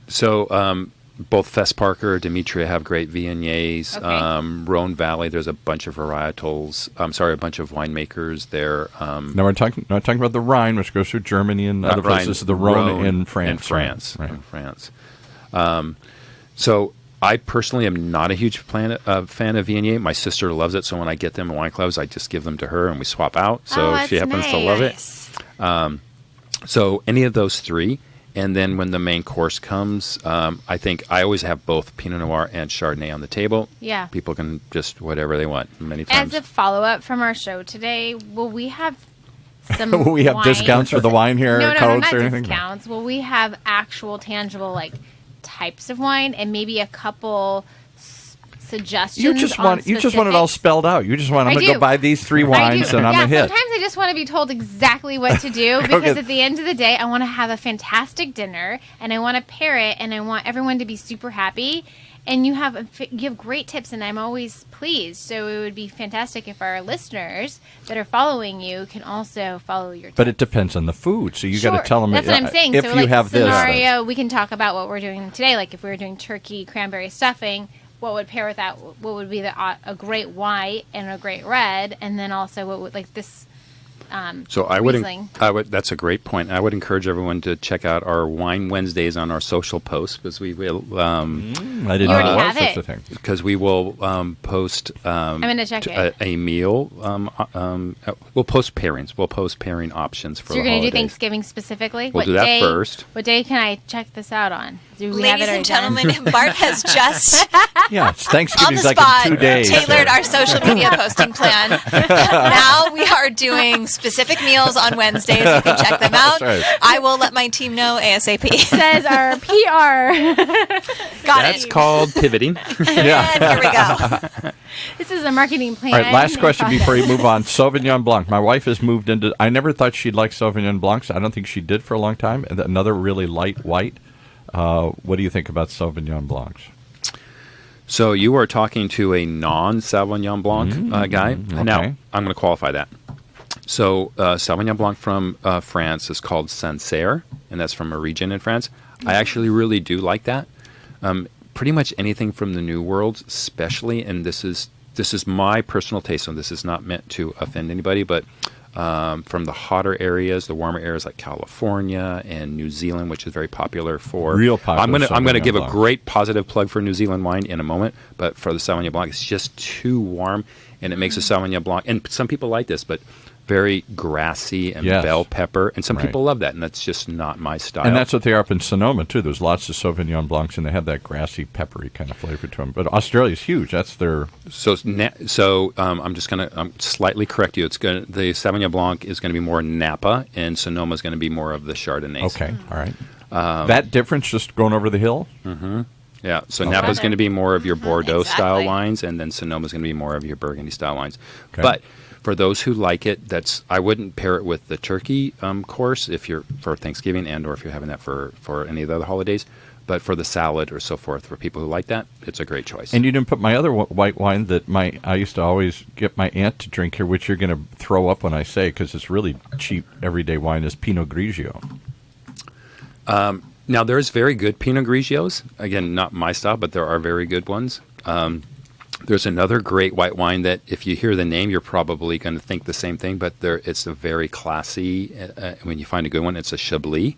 S2: So both Fess Parker, Demetria have great Viogniers.
S4: Okay.
S2: Rhone Valley, there's a bunch of varietals. A bunch of winemakers there.
S3: Now we're talking about the Rhine, which goes through Germany and other places. This is the Rhone in France.
S2: In France.
S3: Right.
S2: In France. So I personally am not a huge fan of Viognier. My sister loves it, so when I get them in wine clubs, I just give them to her and we swap out. So
S4: Oh,
S2: she
S4: that's
S2: happens to love it.
S5: Nice.
S2: So any of those 3. And then when the main course comes, I think I always have both Pinot Noir and Chardonnay on the table.
S4: Yeah.
S2: People can just whatever they want many times.
S4: As a follow-up from our show today, will we have some
S3: Will we have
S4: wine?
S3: discounts for the wine here?
S4: No,
S3: codes
S4: not
S3: or anything?
S4: discounts. Will we have actual tangible types of wine and maybe a couple suggestions.
S3: You just want it all spelled out. You just want I'm going to go buy these 3 wines and I'm a hit.
S4: Sometimes I just want to be told exactly what to do because at the end of the day, I want to have a fantastic dinner and I want to pair it and I want everyone to be super happy. And you have great tips, and I'm always pleased. So it would be fantastic if our listeners that are following you can also follow your tips.
S3: But it depends on the food, so you got to tell them.
S4: That's what I'm saying.
S3: If
S4: so,
S3: you have
S4: scenario, we can talk about what we're doing today. Like if we were doing turkey cranberry stuffing, what would pair with that? What would be a great white and a great red, and then also what would like this.
S2: So
S4: Riesling.
S2: That's a great point. I would encourage everyone to check out our Wine Wednesdays on our social posts because we will.
S3: I didn't know there was such a thing.
S2: Because we will post.
S4: I'm going to check it.
S2: A meal. We'll post pairings. We'll post pairing options for. So
S4: you're
S2: going
S4: to do Thanksgiving specifically.
S2: We'll do that first.
S4: What day can I check this out on?
S5: Ladies and gentlemen, Bart has just
S3: it's Thanksgiving
S5: on the
S3: like
S5: spot
S3: in 2 days.
S5: Tailored our social media posting plan. Now we are doing specific meals on Wednesdays. You can check them out.
S3: Right.
S5: I will let my team know ASAP.
S4: Says our PR.
S2: That's called pivoting.
S5: And here we go.
S4: This is a marketing plan.
S3: All right, last question before you move on. Sauvignon Blanc. My wife has moved into. I never thought she'd like Sauvignon Blancs. I don't think she did for a long time. And another really light white. What do you think about Sauvignon Blancs?
S2: So you are talking to a non-Sauvignon Blanc guy.
S3: Okay.
S2: Now, I'm going to qualify that. So Sauvignon Blanc from France is called Sancerre, and that's from a region in France. I actually really do like that. Pretty much anything from the New World, especially, and this is my personal taste, so this is not meant to offend anybody, but from the hotter areas, the warmer areas like California and New Zealand, which is very popular for.
S3: Real popular.
S2: I'm going to give
S3: Blanc.
S2: a great positive plug for New Zealand wine in a moment, but for the Sauvignon Blanc, it's just too warm, and it makes a Sauvignon Blanc. And some people like this, but very grassy and bell pepper, and some people love that, and that's just not my style.
S3: And that's what they are up in Sonoma too. There's lots of Sauvignon Blancs, and they have that grassy, peppery kind of flavor to them. But Australia's huge. That's their.
S2: So I'm just going to slightly correct you. The Sauvignon Blanc is going to be more Napa, and Sonoma is going to be more of the Chardonnays.
S3: Okay, all right. That difference just going over the hill.
S2: Mm-hmm. Yeah, so Napa is going to be more of your Bordeaux style wines, and then Sonoma is going to be more of your Burgundy style wines. Okay. But for those who like it, I wouldn't pair it with the turkey course if you're for Thanksgiving or if you're having that for any of the other holidays. But for the salad or so forth, for people who like that, it's a great choice.
S3: And you didn't put my other white wine that I used to always get my aunt to drink here, which you're going to throw up when I say because it's really cheap everyday wine, is Pinot Grigio.
S2: Now, there's very good Pinot Grigios. Again, not my style, but there are very good ones. There's another great white wine that if you hear the name, you're probably going to think the same thing, but it's a very classy, when you find a good one, it's a Chablis.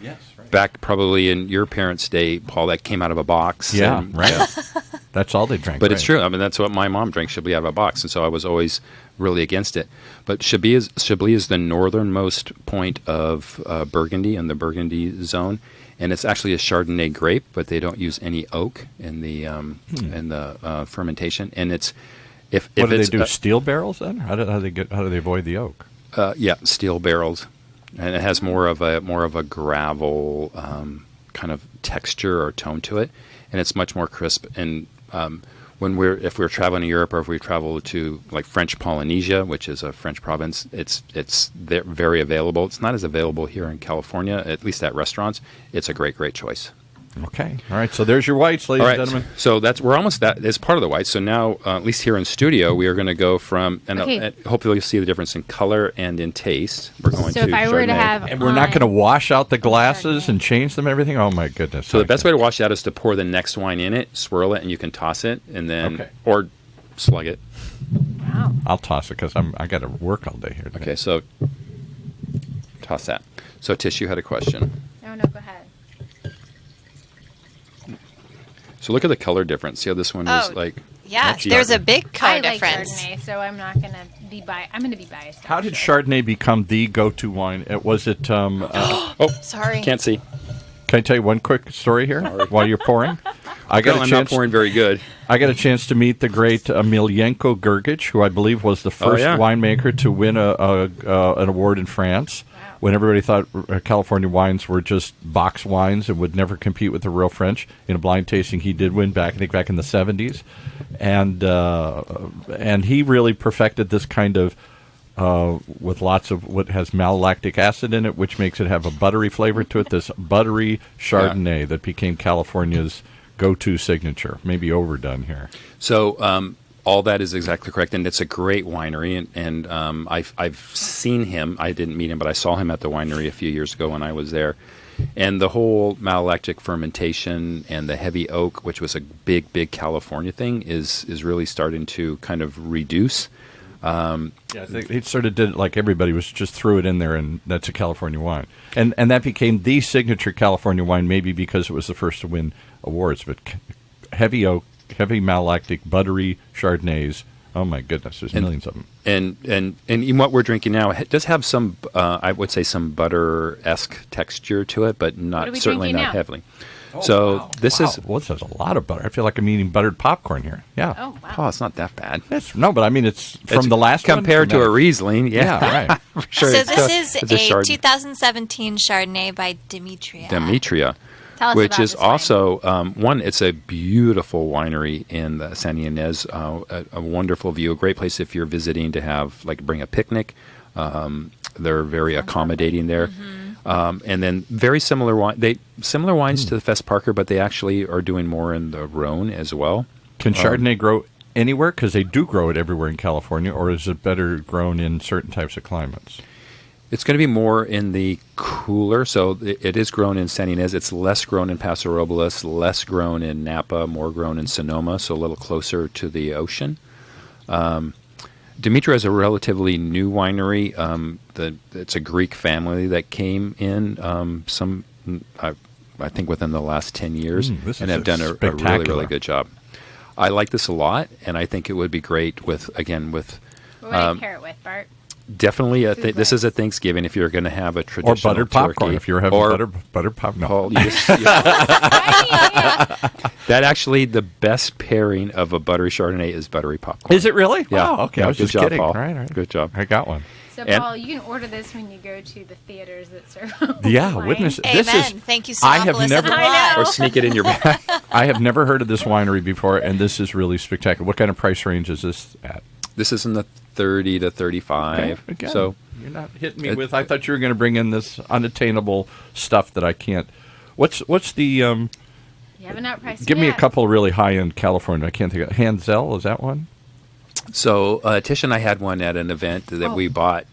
S3: Yes, right.
S2: Back probably in your parents' day, Paul, that came out of a box.
S3: Yeah, right. That's all they drank.
S2: But it's true. I mean, that's what my mom drank, Chablis out of a box, and so I was always really against it. But Chablis is the northernmost point of Burgundy and the Burgundy zone. And it's actually a Chardonnay grape, but they don't use any oak in the fermentation. And it's
S3: what do they do? Steel barrels then? How do they avoid the oak?
S2: Yeah, steel barrels, and it has more of a gravel kind of texture or tone to it, and it's much more crisp. And if we're traveling to Europe or if we travel to like French Polynesia, which is a French province, it's very available. It's not as available here in California, at least at restaurants. It's a great choice.
S3: Okay. All right. So there's your whites, ladies and gentlemen.
S2: So we're almost that is part of the whites. So now, at least here in studio, we are going to go from and hopefully you'll see the difference in color and in taste. We're going
S4: so
S2: to
S4: if I were to have,
S3: and we're not going to wash out the glasses and change them and everything. Oh my goodness!
S2: So the best way to wash it out is to pour the next wine in it, swirl it, and you can toss it, and then or slug it.
S4: Wow.
S3: I'll toss it because I got to work all day here today.
S2: Okay, so toss that. So Tish, you had a question.
S4: Oh no, go ahead.
S2: So look at the color difference. See how this one is like.
S5: Yeah, there's a big color difference.
S4: I like Chardonnay, so I'm not going to be biased. I'm going to be biased.
S3: How did Chardonnay become the go-to wine? Was it?
S5: Oh, sorry.
S2: Can't see.
S3: Can I tell you one quick story here while you're pouring? I got
S2: I'm not pouring very good.
S3: I got a chance to meet the great Emelianenko Gergich, who I believe was the first winemaker to win an award in France. Wow. When everybody thought California wines were just box wines and would never compete with the real French. In a blind tasting, he did win back in the 70s. And he really perfected this kind of, with lots of what has malolactic acid in it, which makes it have a buttery flavor to it, this buttery Chardonnay that became California's go-to signature. Maybe overdone here.
S2: So all that is exactly correct, and it's a great winery. And I've seen him. I didn't meet him, but I saw him at the winery a few years ago when I was there. And the whole malolactic fermentation and the heavy oak, which was a big California thing, is really starting to kind of reduce.
S3: I think he sort of did it like everybody was, just threw it in there, and that's a California wine. And that became the signature California wine, maybe because it was the first to win awards. But heavy oak, heavy malolactic, buttery Chardonnays. Oh my goodness, there's millions of them. And in what we're drinking now, it does have some, I would say, some butter-esque texture to it, but certainly not heavily. Oh,
S2: so
S3: wow.
S2: this is...
S3: Well, this has a lot of butter. I feel like I'm eating buttered popcorn here. Yeah.
S4: Oh, wow.
S2: Oh, it's not that bad.
S3: But I mean, it's from the last one.
S2: Compared to a Riesling,
S3: yeah right.
S2: Sure,
S5: so this is a
S2: Chardonnay.
S5: 2017 Chardonnay by Demetria.
S2: Demetria.
S4: Tell us
S2: which
S4: about
S2: is
S4: this wine.
S2: also, it's a beautiful winery in the San Ynez, a wonderful view, a great place if you're visiting to have, bring a picnic. They're very accommodating there. Mm-hmm. And then very similar wines to the Fess Parker, but they actually are doing more in the Rhone as well.
S3: Can Chardonnay grow anywhere? Because they do grow it everywhere in California, or is it better grown in certain types of climates?
S2: It's going to be more in the cooler, so it is grown in San Ynez. It's less grown in Paso Robles, less grown in Napa, more grown in Sonoma, so a little closer to the ocean. Demetria is a relatively new winery. It's a Greek family that came in I think within the last 10 years and have done a really, really good job. I like this a lot, and I think it would be great with...
S4: What would I pair it with, Bart?
S2: Definitely, this is a Thanksgiving if you're going to have a traditional
S3: or buttered
S2: turkey.
S3: Popcorn if you're having buttered popcorn. No.
S2: Paul, that actually the best pairing of a buttery Chardonnay is buttery popcorn.
S3: Is it really?
S2: Yeah.
S3: Oh, okay.
S2: Yeah,
S3: I was
S2: good
S3: just
S2: job,
S3: kidding.
S2: Paul.
S3: Right.
S2: Good job.
S3: I got one.
S4: So, Paul, you can order this when you go to the theaters that serve wine.
S2: Witness.
S5: Amen. Thank you, Sommelier.
S2: Or sneak it in your bag.
S3: I have never heard of this winery before, and this is really spectacular. What kind of price range is this at?
S2: This is in the 30 to 35.
S3: Okay. Again,
S2: so
S3: you're not hitting me with. I thought you were going to bring in this unattainable stuff that I can't. What's the?
S4: You haven't outpriced.
S3: Give me a couple of really high end California. I can't think of Hanzel. Is that one?
S2: So Tish and I had one at an event that we bought.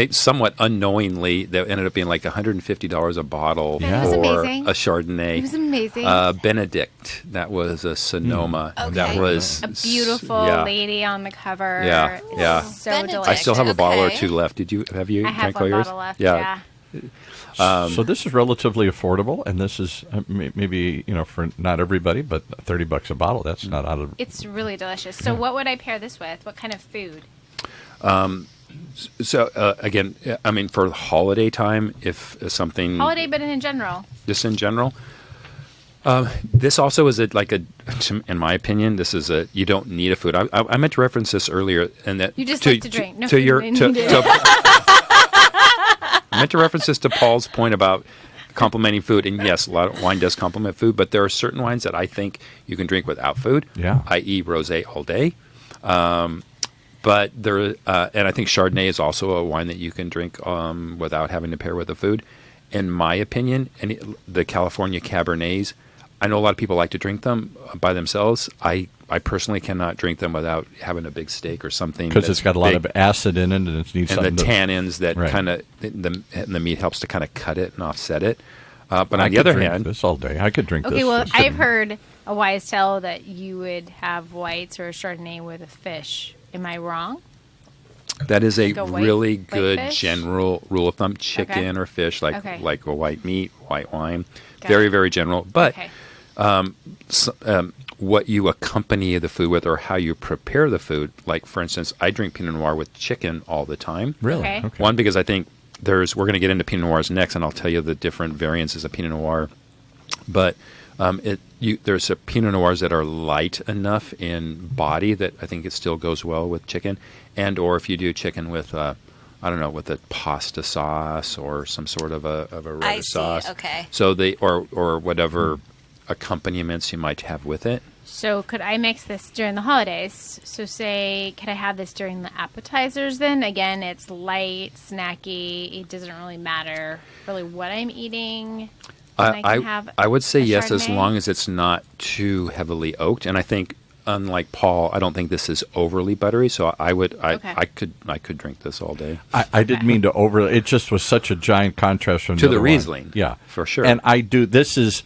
S2: Somewhat unknowingly, that ended up being like $150 a bottle for a Chardonnay.
S4: It was amazing.
S2: Benedict, that was a Sonoma.
S5: Okay.
S2: That was
S4: a beautiful lady on the cover.
S2: Yeah, yeah.
S4: So
S5: Benedict.
S4: delicious.
S2: I still have a bottle or two left. Have you
S4: I have
S2: drank all
S4: one
S2: yours?
S4: bottle left.
S2: Yeah.
S3: So this is relatively affordable, and this is maybe for not everybody, but $30 a bottle. That's not out of.
S4: It's really delicious. So what would I pair this with? What kind of food?
S2: So again, I mean, for holiday time, if something
S4: Holiday, but in general.
S2: Just in general. This also is in my opinion, this is you don't need a food. I meant to reference this earlier, and that
S4: you just like to drink. No
S2: to
S4: food
S2: your
S4: needed.
S2: I meant to reference this to Paul's point about complementing food, and yes, a lot of wine does complement food, but there are certain wines that I think you can drink without food.
S3: Yeah,
S2: i.e., rosé all day. But there, and I think Chardonnay is also a wine that you can drink without having to pair with the food. In my opinion, and the California Cabernets, I know a lot of people like to drink them by themselves. I personally cannot drink them without having a big steak or something.
S3: Because it's got a lot of acid in it, and it needs something.
S2: And the tannins that kind of the meat helps to kind of cut it and offset it. But on the other hand,
S3: this all day, I could drink this.
S4: Okay, well, I've heard a wise tale that you would have whites or a Chardonnay with a fish. Am I wrong?
S2: That is a
S4: white,
S2: really good
S4: fish?
S2: general rule of thumb. Chicken or fish, like a white meat, white wine.
S4: Got
S2: Very,
S4: it.
S2: very general. But what you accompany the food with or how you prepare the food, like, for instance, I drink Pinot Noir with chicken all the time.
S3: Really?
S4: Okay.
S2: One, because I think we're going to get into Pinot Noirs next, and I'll tell you the different variances of Pinot Noir. But There's a Pinot Noirs that are light enough in body that I think it still goes well with chicken, or if you do chicken with with a pasta sauce or some sort of a red sauce.
S5: Okay.
S2: So or whatever accompaniments you might have with it.
S4: So could I mix this during the holidays? So could I have this during the appetizers then? Again, it's light, snacky. It doesn't really matter really what I'm eating.
S2: I would say yes, as
S4: Chardonnay?
S2: long as it's not too heavily oaked. And I think, unlike Paul, I don't think this is overly buttery. So I could drink this all day.
S3: I didn't mean to it just was such a giant contrast from
S2: To the
S3: other
S2: Riesling.
S3: wine. Yeah,
S2: for sure.
S3: And this is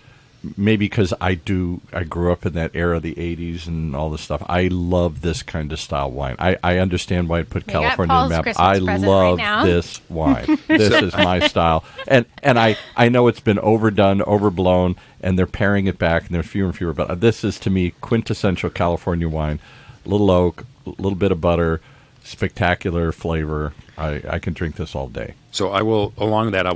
S3: maybe because I grew up in that era, the 80s and all this stuff. I love this kind of style wine. I understand why it put California on the map.
S4: Christmas
S3: I
S4: present
S3: love
S4: right now.
S3: this wine. This is my style. And I know it's been overdone, overblown, and they're paring it back, and there's fewer and fewer. But this is, to me, quintessential California wine. Little oak, a little bit of butter, spectacular flavor. I can drink this all day.
S2: So I will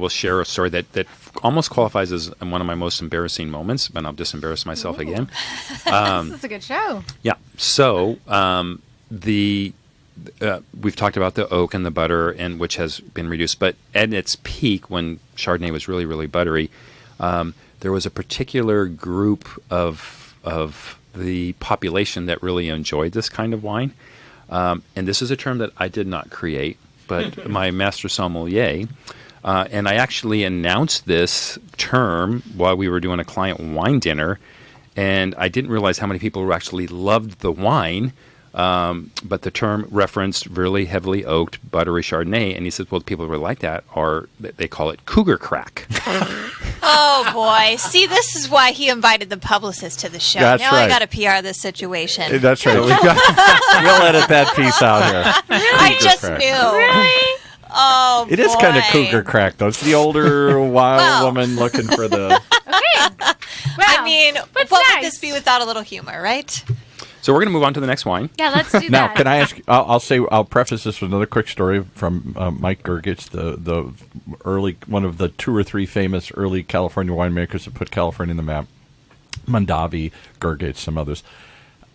S2: share a story that almost qualifies as one of my most embarrassing moments, but I'll just embarrass myself again.
S4: This is a good show.
S2: Yeah. So we've talked about the oak and the butter, and which has been reduced, but at its peak, when Chardonnay was really, really buttery, there was a particular group of the population that really enjoyed this kind of wine. And this is a term that I did not create, but my master sommelier, and I actually announced this term while we were doing a client wine dinner, and I didn't realize how many people actually loved the wine, but the term referenced really heavily oaked, buttery Chardonnay, and he said, well, the people who like that they call it cougar crack.
S5: Oh, boy. See, this is why he invited the publicist to the show.
S3: That's
S5: now
S3: right.
S5: I got to PR this situation.
S3: That's right. We'll edit that piece out here.
S5: I just
S3: crack.
S5: knew.
S4: Really?
S5: Oh,
S3: It is kind of cougar crack, though. It's the older, wild
S5: Well.
S3: woman looking for the...
S4: Okay.
S5: I mean,
S4: what's
S5: what
S4: next?
S5: would this be without a little humor, right?
S2: So we're going to move on to the next wine.
S4: Yeah, let's do
S3: Now,
S4: that.
S3: can I ask? I'll preface this with another quick story from Mike Gergich, the early one of the 2 or 3 famous early California winemakers that put California on the map. Mondavi, Gergich, some others.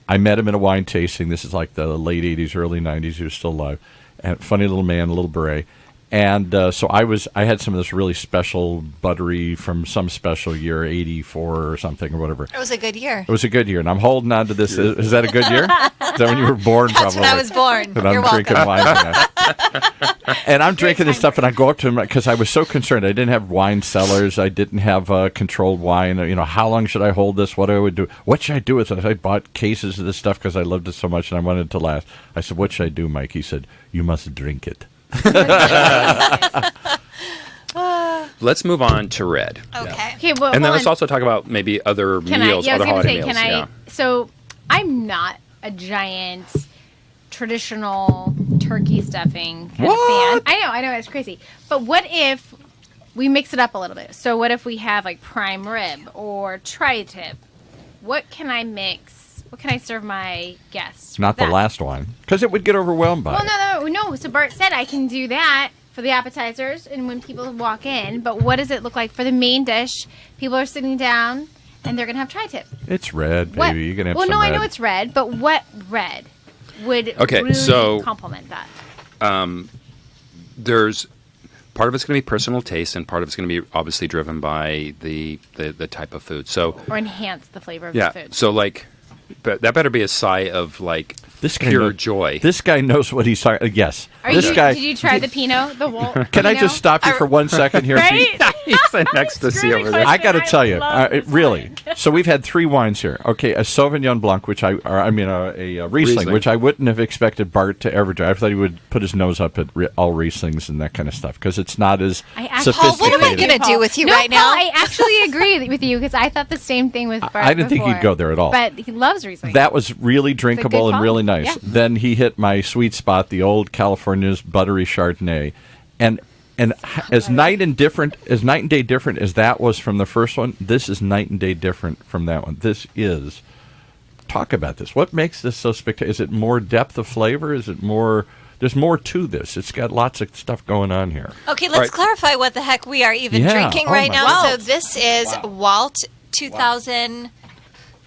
S3: I met him in a wine tasting. This is like the late 80s, early 90s. He was still alive. And funny little man, a little beret. And so I had some of this really special buttery from some special year, 84 or something or whatever.
S5: It was a good year.
S3: It was a good year, and I'm holding on to this. Is that a good year? Is that when you were born?
S5: That's
S3: probably.
S5: when I was born.
S3: And I'm
S5: You're
S3: drinking
S5: welcome.
S3: wine tonight. And I'm drinking this stuff, and I go up to him because I was so concerned. I didn't have wine cellars. I didn't have controlled wine. How long should I hold this? What I would do? What should I do with it? I bought cases of this stuff because I loved it so much, and I wanted it to last. I said, "What should I do, Mike?" He said, "You must drink it."
S2: Let's move on to red.
S5: Okay.
S4: Okay, well,
S2: And then
S4: hold
S2: let's
S4: on.
S2: also talk about maybe other meals,
S4: I was
S2: other
S4: going to
S2: holiday
S4: say,
S2: meals. Yeah.
S4: So I'm not a giant traditional turkey stuffing kind of fan. I know, it's crazy. But what if we mix it up a little bit? So what if we have like prime rib or tri-tip? What can I mix? What can I serve my guests?
S3: Not
S4: with
S3: the
S4: that?
S3: last wine, because it would get overwhelmed by it.
S4: Well, no. So Bart said I can do that for the appetizers and when people walk in. But what does it look like for the main dish? People are sitting down and they're going to have tri-tip.
S3: It's red, baby.
S4: What?
S3: You're going to have
S4: well,
S3: some
S4: no,
S3: red.
S4: I know it's red, but what red would
S2: Okay,
S4: really
S2: so-
S4: complement that?
S2: There's part of it's going to be personal taste, and part of it's going to be obviously driven by the type of food. So
S4: Or enhance the flavor of
S2: yeah,
S4: the food.
S2: so but that better be a sigh of
S3: This guy
S2: pure
S3: knows,
S2: joy.
S3: This guy knows what he's talking. Yes,
S4: Did
S3: guy.
S4: you try the Pinot? The Walt?
S3: Can I
S4: Pinot?
S3: just stop you for 1 second here?
S4: Right?
S2: He's an ecstasy over there.
S3: I got to tell you,
S4: love this
S3: really.
S4: wine.
S3: So we've had 3 wines here. Okay, a Sauvignon Blanc, which a Riesling,
S2: Riesling.
S3: which I wouldn't have expected Bart to ever do. I thought he would put his nose up at all Rieslings and that kind of stuff because it's not as
S5: Paul, what am I
S3: sophisticated.
S5: going to do with you
S4: No,
S5: right
S4: Paul,
S5: now?
S4: I actually agree with you because I thought the same thing with Bart
S3: I didn't think he'd
S4: before.
S3: go there at all.
S4: But he loves Riesling.
S3: That was really drinkable
S4: good
S3: and really
S4: call.
S3: nice.
S4: Yeah.
S3: Then he hit my sweet spot, the old California's buttery Chardonnay, and as night and day different as that was from the first one, this is night and day different from that one. This is. Talk about this. What makes this so spectacular? Is it more depth of flavor? Is it more? There's more to this. It's got lots of stuff going on here.
S5: Okay, let's
S2: right.
S5: clarify what the heck we are even
S3: Yeah.
S5: drinking
S3: Oh
S5: right
S3: my
S5: now.
S3: God.
S5: So this is Walt 2000.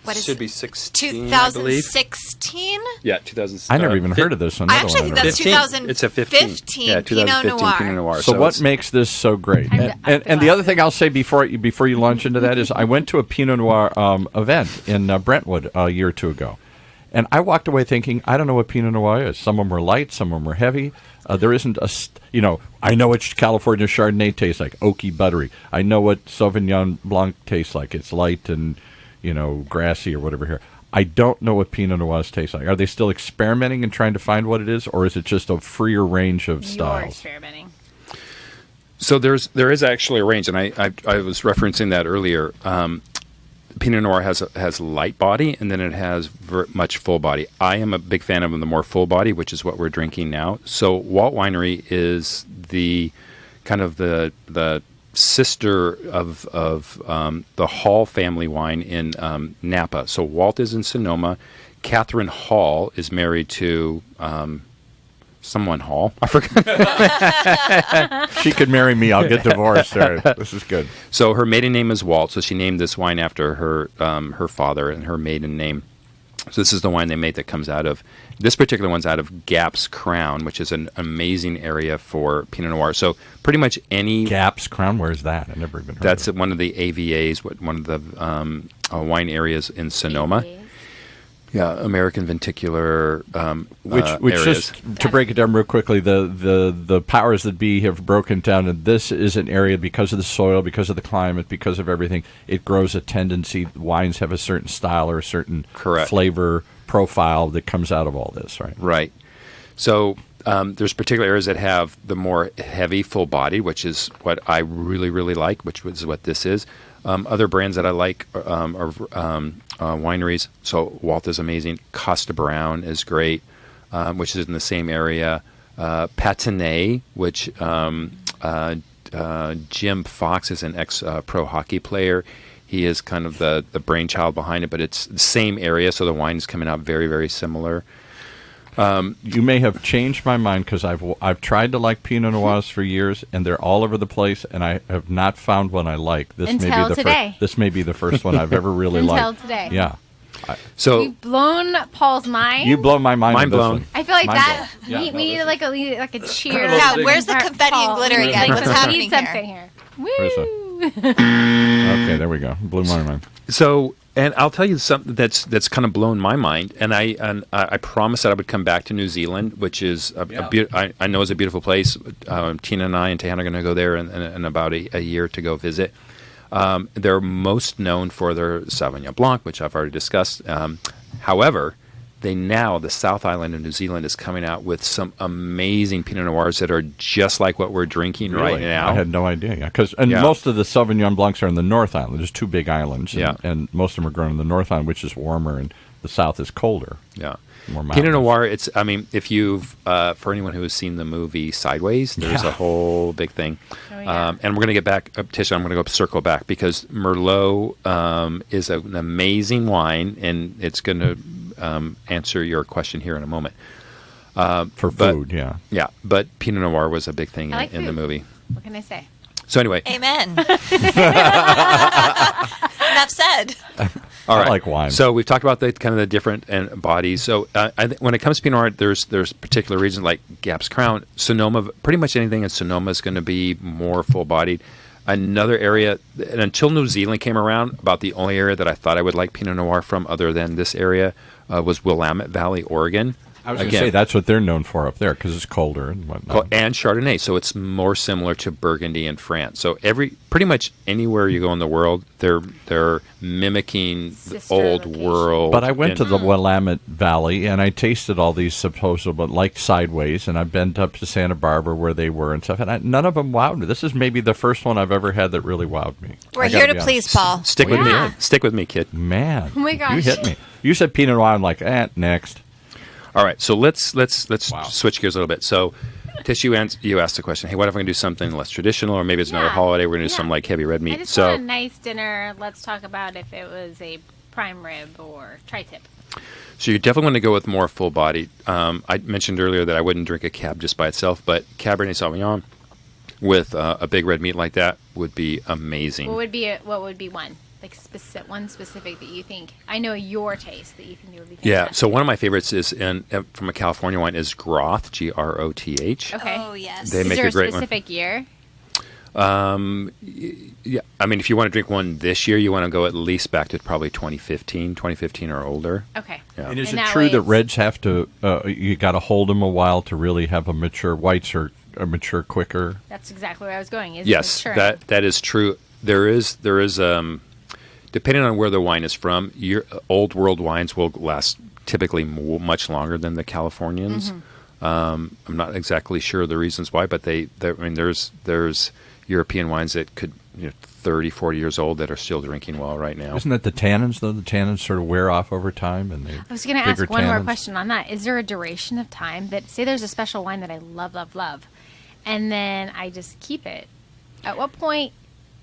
S5: What is
S2: should be 16, I believe.
S5: 2016?
S2: Yeah, 2000.
S3: I never even heard of this.
S5: I actually think that's
S2: 15. It's a 15. Yeah, 2015
S5: Pinot Noir.
S2: Pinot Noir.
S3: So what makes this so great? And the other thing I'll say before you launch into that is I went to a Pinot Noir event in Brentwood a year or two ago. And I walked away thinking, I don't know what Pinot Noir is. Some of them were light, some of them were heavy. There isn't I know what California Chardonnay tastes like, oaky, buttery. I know what Sauvignon Blanc tastes like. It's light and, grassy or whatever here. I don't know what Pinot Noirs taste like. Are they still experimenting and trying to find what it is, or is it just a freer range of styles?
S4: You're experimenting.
S2: So there is actually a range, and I was referencing that earlier. Pinot Noir has light body, and then it has much full body. I am a big fan of the more full body, which is what we're drinking now. So Walt Winery is the kind of the sister of the Hall family wine in Napa. So Walt is in Sonoma. Catherine Hall is married to someone Hall. I forgot.
S3: She could marry me. I'll get divorced. Right. This is good.
S2: So her maiden name is Walt. So she named this wine after her father and her maiden name. So this is the wine they made that comes out of, this particular one's out of Gap's Crown, which is an amazing area for Pinot Noir. So pretty much any...
S3: Gap's Crown? Where's that? I've never even heard
S2: That's
S3: of it.
S2: One of the AVAs, one of the wine areas in Sonoma.
S4: AVAs.
S2: Yeah, American Viticular
S3: which
S2: areas.
S3: Just to break it down real quickly, the powers that be have broken down, and this is an area because of the soil, because of the climate, because of everything. It grows a tendency. Wines have a certain style or a certain flavor profile that comes out of all this, right?
S2: Right. So there's particular areas that have the more heavy, full body, which is what I really, really like, which is what this is. Other brands that I like are wineries. So Walt is amazing. Costa Brown is great, which is in the same area. Patinay, which Jim Fox is an ex-pro hockey player. He is kind of the brainchild behind it, but it's the same area, so the wine is coming out very, very similar.
S3: You may have changed my mind because I've tried to like Pinot Noirs for years, and they're all over the place, and I have not found one I like. This may be the first one I've ever really liked.
S4: Until today.
S3: Yeah.
S2: So
S4: You've blown Paul's mind.
S3: You blow my mind.
S2: Mind blown.
S3: One.
S4: I feel like
S3: Mind
S4: that.
S3: blown.
S4: We need like a cheer.
S5: Yeah, where's the confetti and
S4: Paul.
S5: glitter again? What's
S4: We
S5: happening
S4: need something
S5: here?
S4: Woo!
S3: Okay, there we go. Blew my mind.
S2: So, and I'll tell you something that's kind of blown my mind. And I promised that I would come back to New Zealand, which is I know is a beautiful place. Tina and I and Tehan are going to go there in about a year to go visit. They're most known for their Sauvignon Blanc, which I've already discussed. However, the South Island of New Zealand is coming out with some amazing Pinot Noirs that are just like what we're drinking right now.
S3: I had no idea. Yeah, most of the Sauvignon Blancs are in the North Island. There's two big islands, and most of them are grown in the North Island, which is warmer, and the South is colder.
S2: Yeah.
S3: More
S2: Pinot Noir, if you've, for anyone who has seen the movie Sideways, there's a whole big thing.
S4: Oh, yeah.
S2: And we're going to get back, Tisha, I'm going to go circle back because Merlot is an amazing wine, and it's going to answer your question here in a moment.
S3: Food, yeah.
S2: Yeah, but Pinot Noir was a big thing in the movie.
S4: What can I say?
S2: So anyway.
S5: Amen. Enough said.
S2: All right.
S3: I like wine.
S2: So we've talked about the kind of the different bodies. So when it comes to Pinot Noir, there's particular regions like Gap's Crown, Sonoma. Pretty much anything in Sonoma is going to be more full-bodied. Another area, and until New Zealand came around, about the only area that I thought I would like Pinot Noir from, other than this area, was Willamette Valley, Oregon.
S3: I was going to say that's what they're known for up there because it's colder and whatnot.
S2: And Chardonnay, so it's more similar to Burgundy in France. So pretty much anywhere you go in the world, they're mimicking the old world.
S3: But I went to the Willamette Valley and I tasted all these like Sideways, and I've been up to Santa Barbara where they were and stuff, and none of them wowed me. This is maybe the first one I've ever had that really wowed me.
S5: We're here to please Paul.
S2: Stick with me. Stick with me, kid.
S3: Man,
S4: oh my gosh,
S3: you hit me. You said Pinot Noir. I'm like, next.
S2: All right, so let's switch gears a little bit. So, Tish, you asked the question, hey, what if I can do something less traditional, or maybe it's another holiday, we're going to do some like heavy red meat.
S4: I just want a nice dinner. Let's talk about if it was a prime rib or tri-tip.
S2: So you definitely want to go with more full body. I mentioned earlier that I wouldn't drink a Cab just by itself, but Cabernet Sauvignon with a big red meat like that would be amazing.
S4: What would be one? like one specific that you think? I know your taste that you think it would be fantastic.
S2: Yeah. So one of my favorites is from a California wine is Groth, Groth.
S4: Okay.
S5: Oh, yes.
S2: They
S4: Is
S2: make
S4: there
S2: a great
S4: a specific year?
S2: Yeah. I mean, if you want to drink one this year, you want to go at least back to probably 2015 or older.
S4: Okay.
S2: Yeah.
S3: And is
S4: And
S3: it
S4: that
S3: true
S4: way
S3: that
S4: it's-
S3: reds have to, you got to hold them a while to really have a mature, whites are mature quicker?
S4: That's exactly where I was going. Is
S2: Yes,
S4: maturing.
S2: that is true. There is depending on where the wine is from, your old world wines will last typically much longer than the Californians. I'm not exactly sure the reasons why, but I mean, there's European wines that could 30, 40 years old that are still drinking well right now.
S3: Isn't that the tannins, though? The tannins sort of wear off over time. And
S4: I was going to ask one more question on that. Is there a duration of time that, say there's a special wine that I love, love, love, and then I just keep it? At what point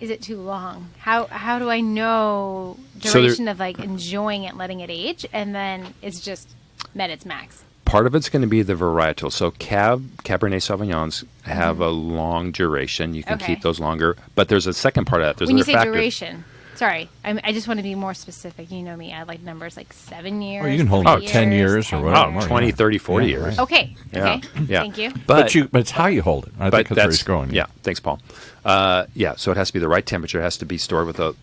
S4: is it too long? How do I know duration of like enjoying it, letting it age, and then it's just met its max?
S2: Part of it's going to be the varietal. So Cabernet Sauvignons have a long duration. You can
S4: Okay.
S2: keep those longer. But there's a second part of that. There's
S4: When you
S2: other
S4: say
S2: factors.
S4: duration, sorry, I just want to be more specific. You know me, I like numbers like 7 years.
S3: Or you can hold
S4: 3
S3: 10 years or
S4: 10
S3: whatever.
S2: Oh,
S3: More,
S2: 20,
S3: yeah.
S2: 30, 40
S3: Yeah,
S2: years.
S3: right.
S4: Okay.
S2: Yeah,
S4: Okay.
S2: yeah.
S4: Thank you.
S3: But it's how you hold it. I think that's where it's going.
S2: Yeah, thanks, Paul. So it has to be the right temperature. It has to be stored with a.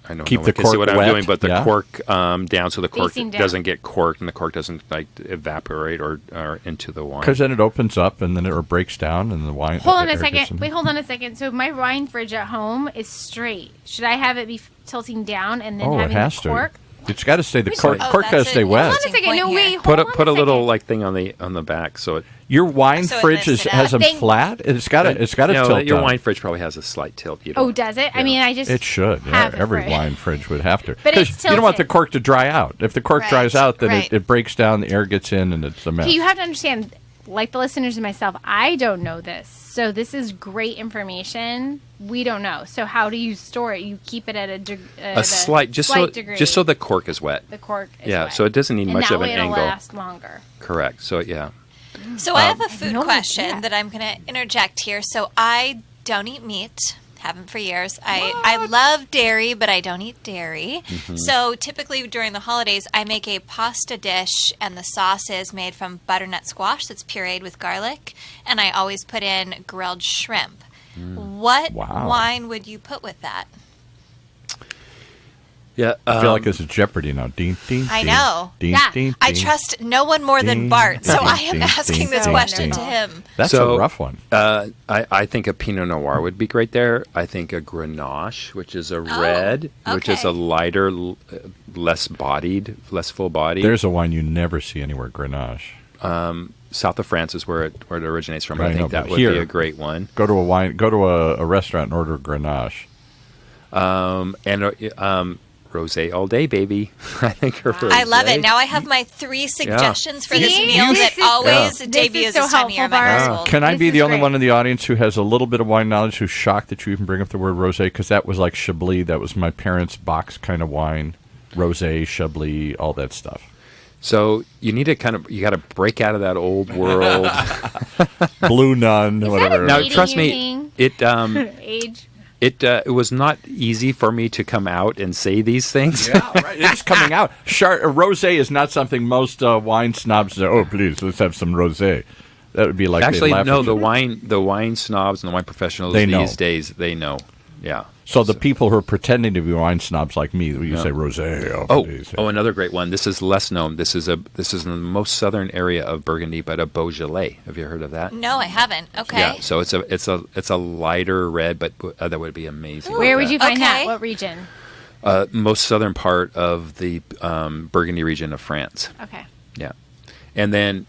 S2: I know
S3: Keep
S2: no
S3: the
S2: one can see
S3: cork
S2: what I'm
S3: wet,
S2: doing, but the
S3: yeah.
S2: cork down so the cork
S4: Facing down.
S2: doesn't get corked and the cork doesn't like evaporate or into the wine.
S3: Because then it opens up and then it breaks down and the wine.
S4: Hold on
S3: the
S4: a
S3: air gets
S4: second.
S3: in.
S4: Wait, hold on a second. So my wine fridge at home is straight. Should I have it be tilting down and then
S3: Oh, it
S4: having
S3: has
S4: the cork?
S3: to. It's got to stay. The
S4: Wait,
S3: cork.
S5: oh,
S3: Cork got to
S5: that's
S3: stay
S5: it.
S3: wet.
S4: Hold on a second. No,
S5: Point
S4: wait.
S5: here.
S4: Hold on
S2: Put a little
S4: second.
S2: like thing on the back so it.
S3: Your wine
S5: So it
S3: fridge
S5: lifts it
S3: has
S5: up.
S3: them
S4: Thank-
S3: flat. It's got to tilt.
S2: Your
S3: down.
S2: wine fridge probably has a slight tilt. You
S4: Oh,
S2: don't-
S4: does it? I
S2: Yeah.
S4: mean, I just
S3: It should. Yeah,
S4: have it
S3: every
S4: for-
S3: wine fridge would have to.
S4: But it's
S3: Because you don't want the
S4: tilted.
S3: cork to dry out. If the cork
S5: Right,
S3: dries out, then
S5: right.
S3: it breaks down, the air gets in, and it's a mess.
S4: Okay, you have to understand, like the listeners and myself, I don't know this. So this is great information. We don't know. So how do you store it? You keep it at
S2: a slight
S4: degree.
S2: just so the cork is wet.
S4: the cork is
S2: Yeah,
S4: wet.
S2: so it doesn't need
S4: and
S2: much
S4: that
S2: of an
S4: way it'll
S2: angle.
S4: last longer.
S2: Correct. So yeah.
S5: So I have a food
S4: no
S5: question
S4: idea.
S5: that I'm going to interject here. So I don't eat meat. Haven't for years. I love dairy, but I don't eat dairy. So typically during the holidays, I make a pasta dish, and the sauce is made from butternut squash that's pureed with garlic, and I always put in grilled shrimp. What
S3: Wow.
S5: wine would you put with that?
S2: Yeah.
S3: I feel like this is Jeopardy now. Ding, ding,
S5: I
S3: ding,
S5: know.
S3: Ding,
S4: Yeah.
S3: ding,
S5: I
S3: ding.
S5: trust no one more than
S3: Ding,
S5: Bart, so
S3: ding,
S5: I am
S3: ding,
S5: asking
S3: ding,
S5: this
S3: ding,
S5: question
S3: ding.
S5: to him.
S3: That's
S2: So,
S3: a rough one.
S2: I think a Pinot Noir would be great there. I think a Grenache, which is a red, which is
S5: okay.
S2: a lighter, less full bodied.
S3: There's a wine you never see anywhere, Grenache.
S2: South of France is where it originates from.
S3: I
S2: I
S3: know,
S2: think that
S3: but
S2: would be
S3: here-
S2: a great one.
S3: Go to a restaurant and order Grenache.
S2: Rosé all day, baby. I think her
S5: I love
S2: rosé.
S5: it. Now I have my 3 suggestions for this
S4: See?
S5: meal
S4: This
S5: that
S4: is-
S5: always
S4: This
S5: debuts
S4: is so
S5: this time of year in my
S4: helpful, Bart.
S5: household.
S3: Can I
S4: This
S3: be
S4: is
S3: the only
S4: great.
S3: one in the audience who has a little bit of wine knowledge who's shocked that you even bring up the word rosé? Because that was like Chablis. That was my parents' box kind of wine. Rosé, Chablis, all that stuff.
S2: So you need to you got to break out of that old world.
S3: Blue Nun,
S4: Is
S3: whatever.
S4: that a
S2: Now,
S4: dating
S2: trust me,
S4: thing?
S2: it
S4: Age.
S2: it was not easy for me to come out and say these things.
S3: Yeah, right. It's coming out. Rosé is not something most wine snobs say, oh, please, let's have some rosé. That would be like
S2: Actually,
S3: they laugh
S2: no.
S3: at
S2: The
S3: you.
S2: wine snobs and the wine professionals
S3: They know.
S2: these days, they know. Yeah.
S3: So the people who are pretending to be wine snobs like me, you say rosé.
S2: Oh, another great one. This is less known. This is in the most southern area of Burgundy, but a Beaujolais. Have you heard of that?
S5: No, I haven't. Okay.
S2: Yeah. So it's a lighter red, but that would be amazing.
S4: Where would you find that?
S5: Okay.
S4: What region?
S2: Most southern part of the Burgundy region of France.
S4: Okay.
S2: Yeah. And then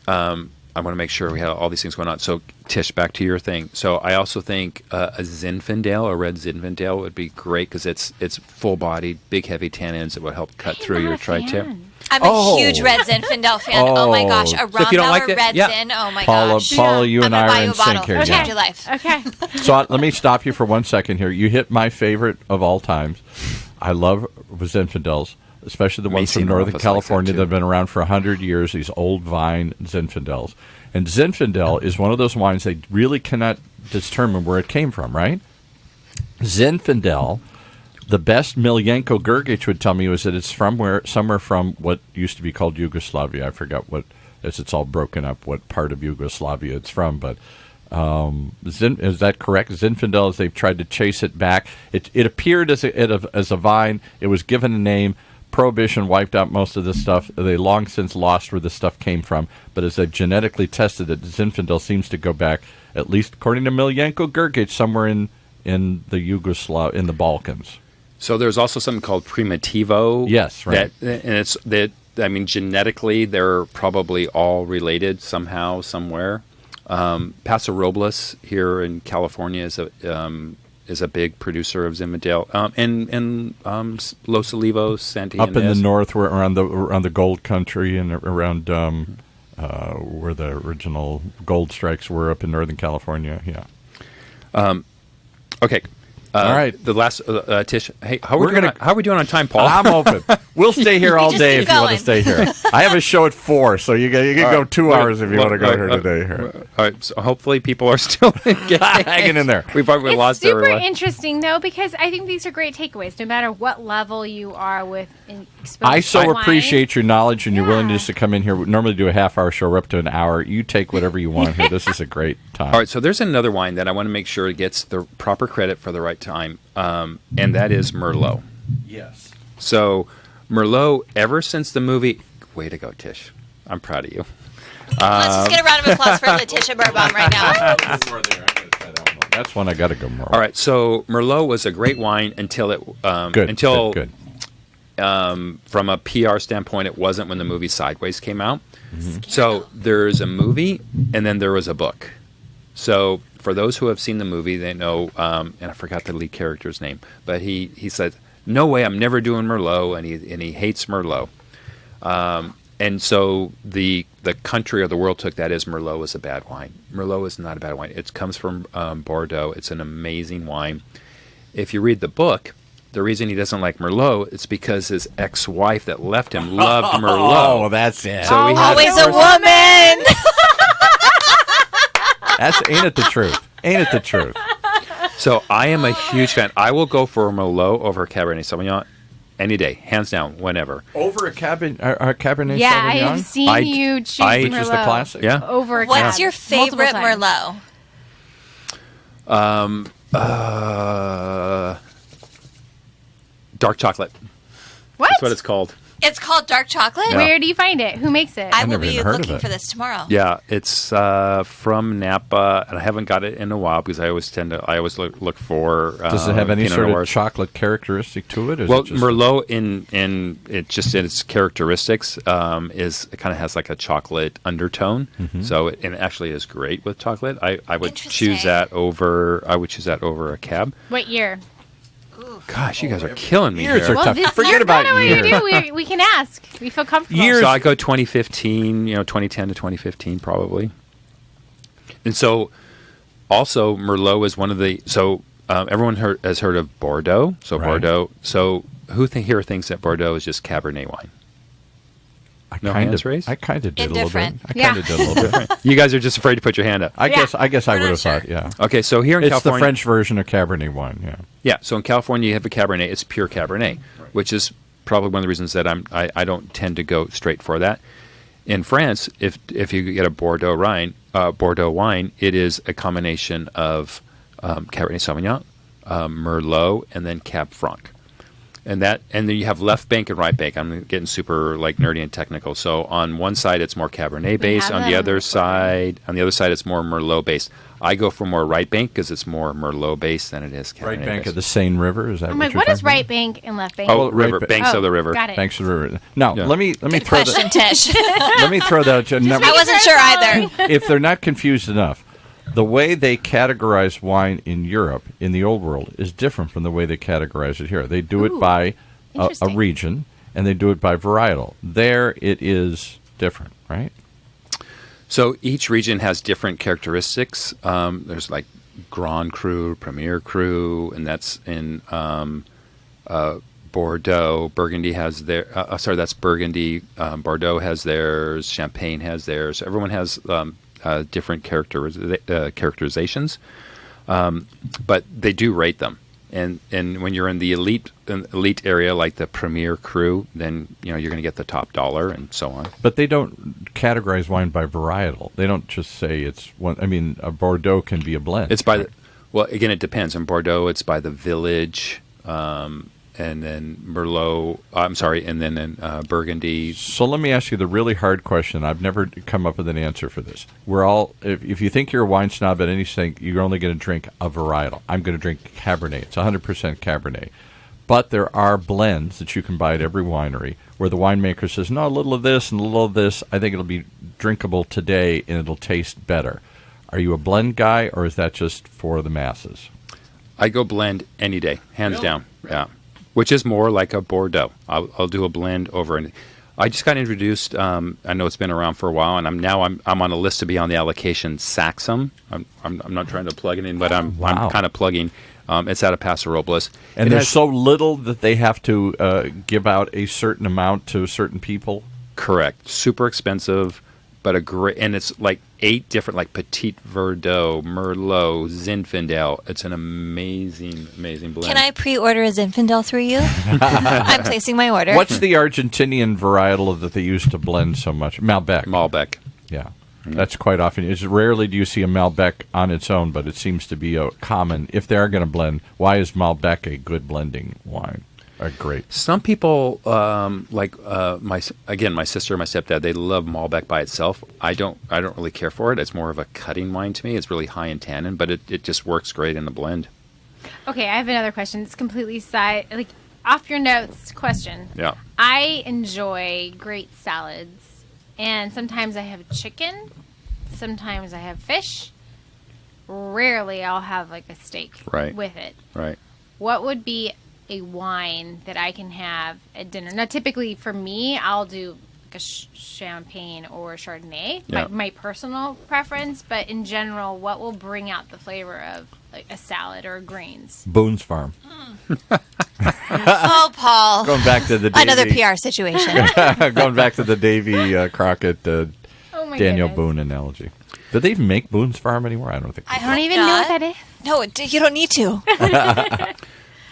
S2: I want to make sure we have all these things going on. So, Tish, back to your thing. So, I also think a Zinfandel, a red Zinfandel, would be great because it's full-bodied, big, heavy tannins that would help cut through your tri-tip.
S5: I'm a huge Red Zinfandel fan. Oh, my gosh. A
S2: So if you don't
S5: Rombauer
S2: like it-
S5: Red
S2: yeah.
S5: Zin. Oh, my
S3: Paula,
S5: gosh.
S3: Paula, you and
S5: I'm
S3: I
S5: gonna
S3: are
S5: buy you
S3: in
S5: a bottle.
S3: sync here.
S5: It'll
S3: yeah.
S5: change your life.
S4: Okay.
S3: So let me stop you for 1 second here. You hit my favorite of all times. I love Zinfandels, especially the ones from
S2: Mason
S3: Northern
S2: Office
S3: California
S2: like
S3: that
S2: that, too.
S3: have been around for 100 years, these old vine Zinfandels. And Zinfandel is one of those wines they really cannot determine where it came from, right? Zinfandel The best Miljenko Grgic would tell me was that it's somewhere from what used to be called Yugoslavia. I forgot what, as it's all broken up, what part of Yugoslavia it's from. But is that correct? Zinfandel, as they've tried to chase it back, it appeared as a vine. It was given a name. Prohibition wiped out most of this stuff. They long since lost where this stuff came from. But as they've genetically tested it, Zinfandel seems to go back, at least according to Miljenko Grgic, somewhere in the Balkans.
S2: So there's also something called Primitivo.
S3: Yes, right.
S2: Genetically, they're probably all related somehow, somewhere. Paso Robles here in California is a big producer of Zinfandel, and Los Olivos, Santa Ynez.
S3: Up in the north, around the Gold Country and around where the original gold strikes were, up in Northern California. Yeah.
S2: Okay.
S3: All right.
S2: The last, Tish. Hey, how are we doing on time, Paul?
S3: I'm open. We'll stay here all day if you want to stay here. I have a show at 4, so you can go 2 hours if you want to go here today.
S2: All right. So hopefully people are still
S3: hanging in there.
S2: We probably lost
S4: super
S2: everyone.
S4: Interesting though, because I think these are great takeaways. No matter what level you are with exposure.
S3: I so
S4: wine.
S3: appreciate your knowledge and your willingness to come in here. We normally do a half-hour show. We're up to an hour. You take whatever you want here. This is a great time.
S2: All right. So there's another wine that I want to make sure gets the proper credit for the right time. And that is Merlot.
S3: Yes.
S2: So Merlot, ever since the movie... Way to go, Tish. I'm proud of you.
S5: Let's just get a round of applause for Letitia Berbaum right now.
S3: That's one I got to go more.
S2: All right, so Merlot was a great wine until it...
S3: Good.
S2: From a PR standpoint, it wasn't when the movie Sideways came out. Mm-hmm. So there's a movie, and then there was a book. So... For those who have seen the movie, they know, and I forgot the lead character's name, but he said, "No way, I'm never doing Merlot," and he hates Merlot. And so the country or the world took that as Merlot is a bad wine. Merlot is not a bad wine. It comes from Bordeaux. It's an amazing wine. If you read the book, the reason he doesn't like Merlot is because his ex-wife that left him loved Merlot.
S3: Oh, that's it.
S2: So
S5: always a woman.
S3: Ain't it the truth? Ain't it the truth?
S2: So I am a huge fan. I will go for a Merlot over a Cabernet Sauvignon any day, hands down, whenever.
S3: Over a Cabernet Sauvignon?
S4: Yeah, I have seen you choose Merlot.
S3: Which is the classic?
S2: Yeah.
S4: Over a
S5: What's your favorite Merlot?
S2: Dark chocolate.
S4: What?
S2: That's what it's called.
S5: It's called dark chocolate?
S2: Yeah.
S4: Where do you find it? Who makes it?
S5: I will
S3: never
S5: be
S3: even heard of
S5: looking
S3: it.
S5: for this tomorrow.
S2: Yeah, it's from Napa, and I haven't got it in a while because I always look for.
S3: Does it have any
S2: Pinot
S3: sort
S2: Noirs.
S3: of chocolate characteristic to it?
S2: Well, Merlot in its characteristics it kind of has like a chocolate undertone. Mm-hmm. So it actually is great with chocolate. I would choose that over. A Cab.
S4: What year?
S2: Gosh, you guys are killing me
S3: Years
S2: here.
S3: are tough. Forget about years.
S4: We can ask. We feel comfortable.
S2: So I go 2015, 2010 to 2015 probably. And so also Merlot is one of the everyone has heard of Bordeaux. So right. Bordeaux. So who here thinks that Bordeaux is just Cabernet wine?
S3: I kind of did a little bit. I kind of did a little bit.
S2: You guys are just afraid to put your hand up.
S3: I guess I would have thought, yeah.
S2: Okay, so here in California,
S3: it's the French version of Cabernet wine, yeah.
S2: Yeah, so in California you have a Cabernet. It's pure Cabernet, which is probably one of the reasons that I don't tend to go straight for that. In France, if you get a Bordeaux wine, it is a combination of Cabernet Sauvignon, Merlot, and then Cab Franc. And then you have left bank and right bank. I'm getting super nerdy and technical. So on one side it's more Cabernet based. On the other side it's more Merlot based. I go for more right bank because it's more Merlot based than it is Cabernet
S3: right bank
S2: based.
S3: of the Seine River. Is that?
S4: I'm like, what is right bank and left bank?
S2: Oh, river banks of the river.
S4: Got it.
S3: Banks of the river. Now let me throw
S5: question, Tish.
S3: Let me throw that.
S5: I wasn't sure either.
S3: If they're not confused enough. The way they categorize wine in Europe, in the old world, is different from the way they categorize it here. They do it by a region, and they do it by varietal. There, it is different, right?
S2: So each region has different characteristics. There's like Grand Cru, Premier Cru, and that's in Bordeaux. Burgundy has that's Burgundy. Bordeaux has theirs. Champagne has theirs. Everyone has different characterizations, but they do rate them. And when you're in the elite area, like the premier cru, then you're going to get the top dollar and so on.
S3: But they don't categorize wine by varietal. They don't just say it's one. I mean, a Bordeaux can be a blend.
S2: It's by well, again, it depends. In Bordeaux, it's by the village, and then Merlot. And then in Burgundy.
S3: So let me ask you the really hard question. I've never come up with an answer for this. We're all, if you think you're a wine snob at anything, you're only going to drink a varietal. I'm going to drink Cabernet. It's 100% Cabernet. But there are blends that you can buy at every winery where the winemaker says, no, a little of this and a little of this. I think it'll be drinkable today and it'll taste better. Are you a blend guy, or is that just for the masses?
S2: I go blend any day, hands down. Yeah, which is more like a Bordeaux. I'll do a blend over. And I just got introduced. I know it's been around for a while, and I'm on a list to be on the allocation Saxum. I'm not trying to plug it in, but I'm kind of plugging. It's out of Paso Robles,
S3: and there's so little that they have to give out a certain amount to certain people.
S2: Correct. Super expensive, but a great, and it's like 8 different, like Petit Verdot, Merlot, Zinfandel. It's an amazing blend.
S5: Can I pre-order a Zinfandel through you? I'm placing my order.
S3: What's the Argentinian varietal that they use to blend so much? Malbec. Yeah. That's quite often. It's rarely do you see a Malbec on its own, but it seems to be a common. If they are going to blend, why is Malbec a good blending wine? Great.
S2: Some people my sister and my stepdad, they love Malbec by itself. I don't really care for it. It's more of a cutting wine to me. It's really high in tannin, but it just works great in the blend.
S4: Okay, I have another question. It's completely off your notes question.
S2: Yeah.
S4: I enjoy great salads, and sometimes I have chicken, sometimes I have fish. Rarely I'll have like a steak with it.
S2: Right.
S4: What would be a wine that I can have at dinner? Now, typically for me, I'll do like a champagne or Chardonnay, my personal preference. But in general, what will bring out the flavor of like a salad or greens?
S3: Boone's Farm.
S5: Oh, Paul.
S3: Going back to the
S5: another PR situation.
S3: Going back to the Davy Crockett, Daniel Boone analogy. Do they even make Boone's Farm anymore? I don't think.
S4: I don't even know what that is.
S5: No, you don't need to.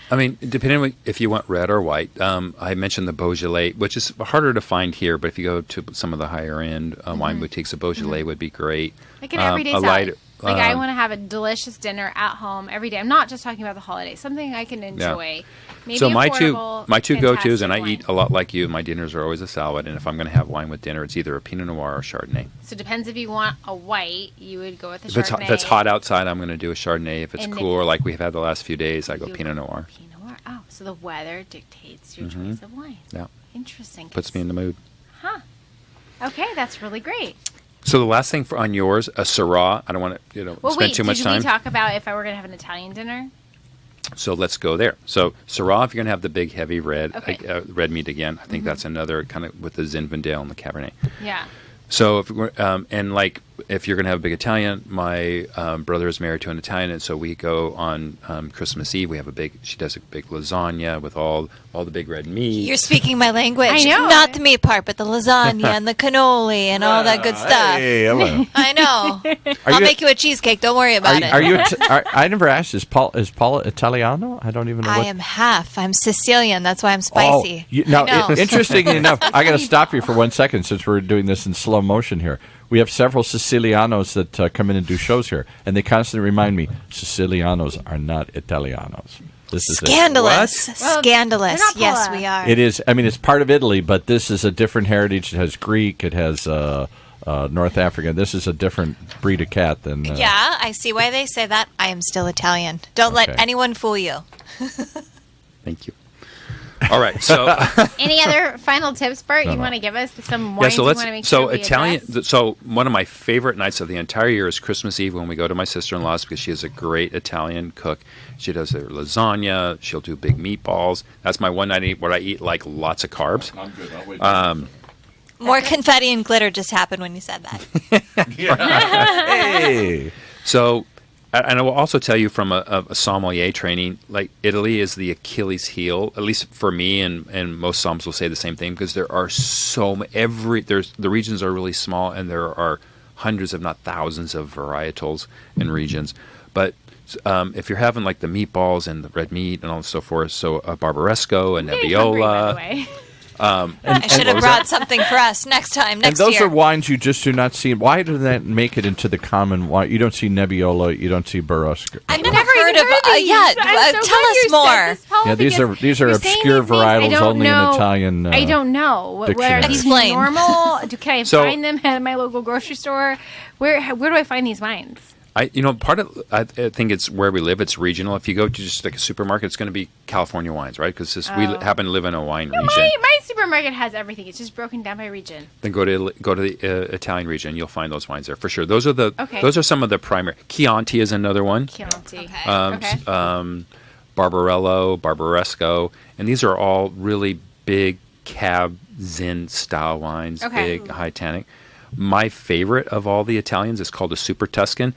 S2: I mean, depending on if you want red or white, I mentioned the Beaujolais, which is harder to find here, but if you go to some of the higher-end wine boutiques, a Beaujolais would be great.
S4: Like an everyday salad. I want to have a delicious dinner at home every day. I'm not just talking about the holidays. Something I can enjoy.
S2: Yeah.
S4: Maybe
S2: so my two go-tos, and I
S4: wine.
S2: eat a lot like you, my dinners are always a salad, and if I'm going to have wine with dinner, it's either a Pinot Noir or Chardonnay.
S4: So it depends if you want a white, you would go with a Chardonnay.
S2: If it's hot outside, I'm going to do a Chardonnay. If it's cooler, like we've had the last few days, I go Pinot Noir.
S4: Oh, so the weather dictates your choice of wine.
S2: Yeah.
S4: Interesting.
S2: Puts me in the mood.
S4: Huh. Okay, that's really great.
S2: So the last thing on yours, a Syrah. I don't want to spend too much time.
S4: Did we talk about if I were going to have an Italian dinner?
S2: So let's go there. So Syrah, if you're going to have the big, heavy red, red meat again, I think that's another kind of with the Zinfandel and the Cabernet.
S4: Yeah.
S2: So if if you're going to have a big Italian, my brother is married to an Italian, and so we go on Christmas Eve. We have she does a big lasagna with all the big red meat.
S5: You're speaking my language.
S4: I know.
S5: Not the meat part, but the lasagna and the cannoli and all that good stuff.
S3: Hey,
S5: I know. I'll make you a cheesecake. Don't worry about it.
S3: I never asked. Is Paula Italiano? I don't even know.
S5: I am half. I'm Sicilian. That's why I'm spicy.
S3: Interestingly enough, I got to stop you for 1 second since we're doing this in slow motion here. We have several Sicilianos that come in and do shows here, and they constantly remind me, Sicilianos are not Italianos. This is
S5: scandalous. Scandalous. Yes, we are.
S3: It is. I mean, it's part of Italy, but this is a different heritage. It has Greek. It has North African. This is a different breed of cat than.
S5: Yeah, I see why they say that. I am still Italian. Don't let anyone fool you.
S2: Thank you. All right. So,
S4: any other final tips, Bart? You want to give us some wines? You want to make sure we
S2: Italian.
S4: address?
S2: So one of my favorite nights of the entire year is Christmas Eve when we go to my sister-in-law's because she is a great Italian cook. She does their lasagna. She'll do big meatballs. That's my one night where I eat like lots of carbs.
S3: I'm good. I'll wait.
S5: More confetti and glitter just happened when you said that.
S3: Hey.
S2: So. And I will also tell you from a sommelier training, like Italy is the Achilles heel, at least for me, and most soms will say the same thing because there are the regions are really small and there are hundreds, if not thousands, of varietals and regions. But if you're having like the meatballs and the red meat and all so forth, so a Barbaresco, a
S4: I'm getting hungry, by the
S2: Nebbiolo.
S4: way.
S5: I should have brought something for us next
S3: And those
S5: year.
S3: are wines you just do not see. Why do that make it into the common wine? You don't see Nebbiolo, you don't see Barbaresco.
S5: I've never heard of
S4: these.
S5: yeah,
S4: I'm so
S5: tell
S4: glad you
S5: us more.
S4: said this, Paula,
S3: Yeah, these are
S4: because you're saying
S3: obscure
S4: these things
S3: varietals
S4: I don't
S3: only in
S4: know.
S3: Italian.
S4: I don't know. Where are
S3: dictionaries.
S4: these
S5: Explain.
S4: normal? Can I
S2: So-
S4: find them at my local grocery store? Where do I find these wines?
S2: I think it's where we live. It's regional. If you go to just like a supermarket, it's going to be California wines, right? Because we happen to live in a wine region.
S4: My supermarket has everything. It's just broken down by region.
S2: Then go to the Italian region. You'll find those wines there for sure. Those are some of the primary. Chianti is another one.
S4: Chianti.
S5: Okay.
S2: Barbarello, Barbaresco, and these are all really big Cab Zin style wines.
S4: Okay.
S2: Big, high tannic. My favorite of all the Italians is called a Super Tuscan.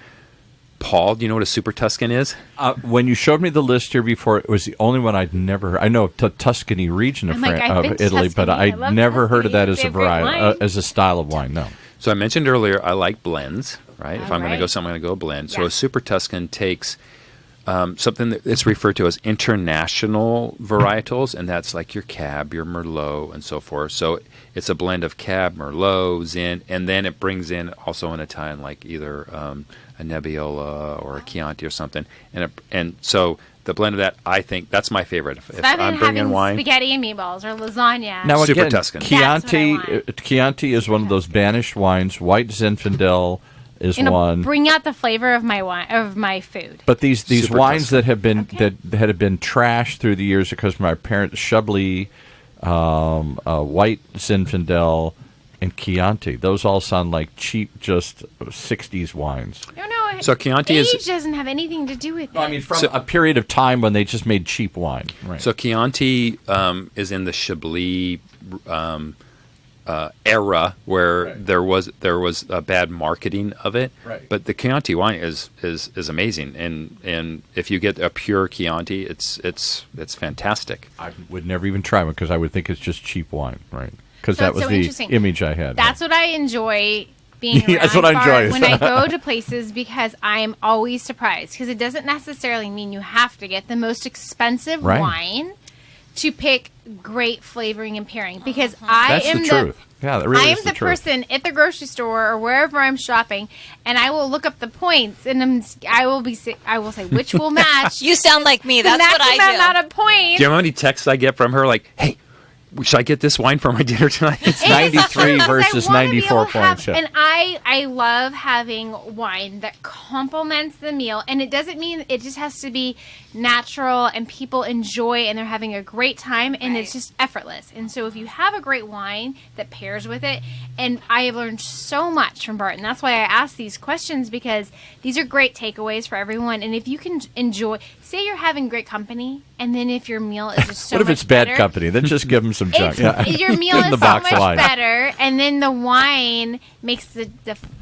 S2: Paul, do you know what a Super Tuscan is?
S3: When you showed me the list here before, it was the only one I'd never heard. I know the Tuscany region of,
S4: I'm like, I've been to
S3: Italy, but
S4: Tuscany. I
S3: I'd
S4: love
S3: never heard of that
S4: Tuscany.
S3: as
S4: They
S3: a
S4: have great
S3: variety,
S4: wine.
S3: as a style of wine. No.
S2: So I mentioned earlier, I like blends, right? If I'm going to go
S4: right.
S2: somewhere, I'm going to go blend. So
S4: Yeah.
S2: a Super Tuscan takes something that it's referred to as international varietals, and that's like your Cab, your Merlot, and so forth. So it's a blend of Cab, Merlot, Zin, and then it brings in also an Italian, like either a Nebbiolo or a Chianti or something. And so the blend of that, I think that's my favorite. If
S4: I've been
S2: I'm bringing
S4: having
S2: wine,
S4: spaghetti and meatballs or lasagna.
S3: Now
S2: Super
S3: again,
S2: Tuscan.
S3: Chianti,
S4: That's what I
S3: Chianti is one of those banished wines. White Zinfandel is one.
S4: Bring out the flavor of my wine, of my food.
S3: But these
S2: Super
S3: wines
S2: Tuscan.
S3: that have been that have been trashed through the years because my parents Chablis, White Zinfandel, and Chianti. Those all sound like cheap, just 60s wines.
S4: No.
S2: So Chianti
S4: age
S2: is-
S4: doesn't have anything to do with it.
S3: I mean, from a period of time when they just made cheap wine. Right.
S2: So Chianti is in the Chablis era where there was a bad marketing of it.
S3: Right.
S2: But the Chianti wine is amazing, and if you get a pure Chianti, it's fantastic.
S3: I would never even try one because I would think it's just cheap wine, right? Because
S4: So
S3: that
S4: it's
S3: was
S4: so
S3: the
S4: interesting.
S3: image I had.
S4: That's what I enjoy being around.
S3: Yeah, that's what I
S4: Bart,
S3: enjoy.
S4: when I go to places, because I'm always surprised, because it doesn't necessarily mean you have to get the most expensive
S3: Right.
S4: wine to pick great flavoring and pairing, because I
S3: That's
S4: am
S3: the truth. Yeah, that really
S4: I
S3: is
S4: am
S3: the
S4: the
S3: truth.
S4: person at the grocery store or wherever I'm shopping, and I will look up the points, and I will say which will match.
S5: You sound like me.
S4: the
S5: That's what
S4: maximum
S5: I do.
S4: amount of points.
S2: Do you know how many texts I get from her? Like, hey, should I get this wine for my dinner tonight?
S3: It's
S4: It is
S3: 93
S4: true, 'cause
S3: versus
S4: I wanna be
S3: 94
S4: able to have-
S3: points. Yeah.
S4: And I love having wine that complements the meal. And it doesn't mean it just has to be natural and people enjoy and they're having a great time and it's just effortless. And so if you have a great wine that pairs with it, and I have learned so much from Bart, and that's why I ask these questions, because these are great takeaways for everyone. And if you can enjoy, say you're having great company, and then if your meal is just so
S3: What if
S4: much
S3: it's bad
S4: better,
S3: company? Then just give them some junk.
S4: your meal
S3: In
S4: is
S3: the
S4: so
S3: box
S4: much
S3: wine.
S4: better, and then the wine makes the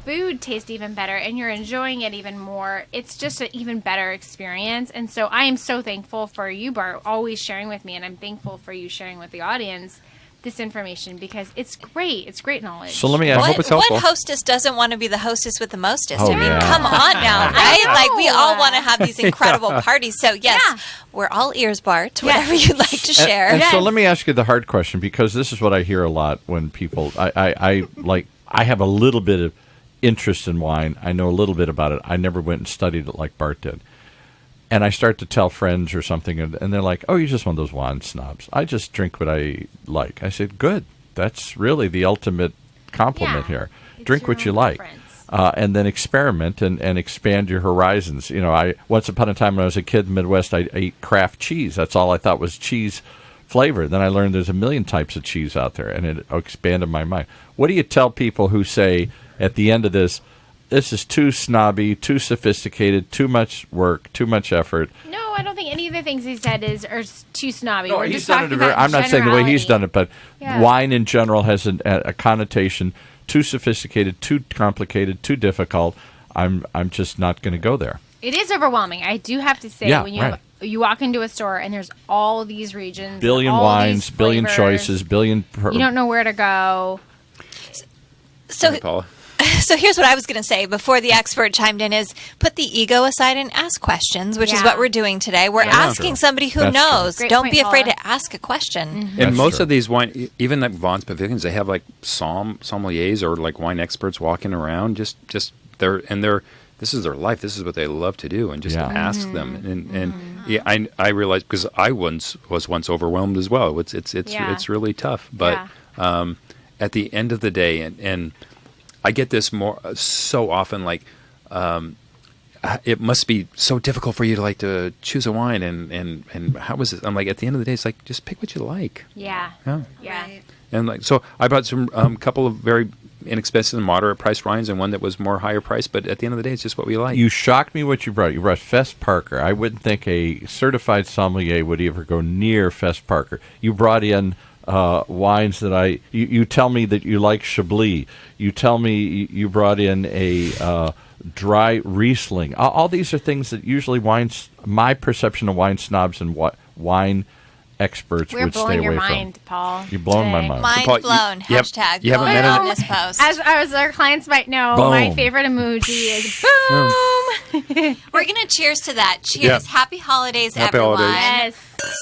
S4: food taste even better, and you're enjoying it even more. It's just an even better experience. And so I am so thankful for you, Bart, always sharing with me, and I'm thankful for you sharing with the audience this information, because it's great. It's great knowledge.
S3: So let me ask.
S2: hope it's helpful.
S5: What hostess doesn't want to be the hostess with the mostest?
S3: Oh,
S5: I mean,
S3: yeah.
S5: come on now, right?
S4: know.
S5: Like, we all want to have these incredible parties. So, yes,
S4: Yeah.
S5: we're all ears, Bart. Whatever you'd like to share.
S3: And so
S4: Yes.
S3: let me ask you the hard question, because this is what I hear a lot when people. I have a little bit of interest in wine. I know a little bit about it. I never went and studied it like Bart did. And I start to tell friends or something, and they're like, "Oh, you're just one of those wine snobs. I just drink what I like." I said, "Good. That's really the ultimate compliment
S4: Yeah.
S3: here.
S4: It's
S3: Drink
S4: your
S3: what you
S4: own
S3: like."
S4: preference.
S3: And then experiment and expand your horizons. You know, I once upon a time when I was a kid in the Midwest, I ate Kraft cheese. That's all I thought was cheese flavor. Then I learned there's a million types of cheese out there, and it expanded my mind. What do you tell people who say at the end of this is too snobby, too sophisticated, too much work, too much effort?
S4: No, I don't think any of the things he said are too snobby.
S3: No,
S4: We're
S3: he's
S4: just
S3: done
S4: talking
S3: it.
S4: about
S3: I'm not saying the way he's done it, but
S4: Yeah.
S3: wine in general has a connotation too sophisticated, too complicated, too difficult. I'm just not going to go there.
S4: It is overwhelming. I do have to say,
S3: Yeah,
S4: when
S3: right.
S4: you walk into a store and there's all these regions,
S3: Billion
S4: all
S3: wines,
S4: these
S3: billion
S4: flavors,
S3: choices, billion.
S4: you don't know where to go.
S5: So,
S2: Paula.
S5: So here's what I was going to say before the expert chimed in is put the ego aside and ask questions, which is what we're doing today. We're asking somebody who knows. Don't be afraid to ask a question.
S2: And most of these wine, even like Vaughn's Pavilions, they have like sommeliers or like wine experts walking around. This is their life. This is what they love to do, and just ask them. And I realized, because I was once overwhelmed as well. It's really tough. But at the end of the day, and I get this so often, like it must be so difficult for you to choose a wine, and how is it? I'm like, at the end of the day, it's like, just pick what you like.
S4: Yeah.
S5: Right.
S2: And like, so I bought some couple of very inexpensive and moderate priced wines, and one that was more higher priced. But at the end of the day, it's just what we like.
S3: You shocked me what you brought. You brought Fess Parker. I wouldn't think a certified sommelier would ever go near Fess Parker. You brought in wines that you tell me that you like Chablis. You tell me you brought in a dry Riesling. All these are things that usually my perception of wine snobs and wine experts would stay away from.
S4: We're blowing your mind, Paul.
S3: You're blowing my mind.
S5: Mind
S2: Paul,
S5: blown. Hashtag.
S2: You haven't met
S5: on this post.
S4: As our clients might know,
S3: Boom.
S4: my favorite emoji is boom.
S5: We're going to cheers to that. Cheers.
S2: Yeah.
S5: Happy holidays,
S2: Happy
S5: everyone.
S2: holidays.
S4: Yes.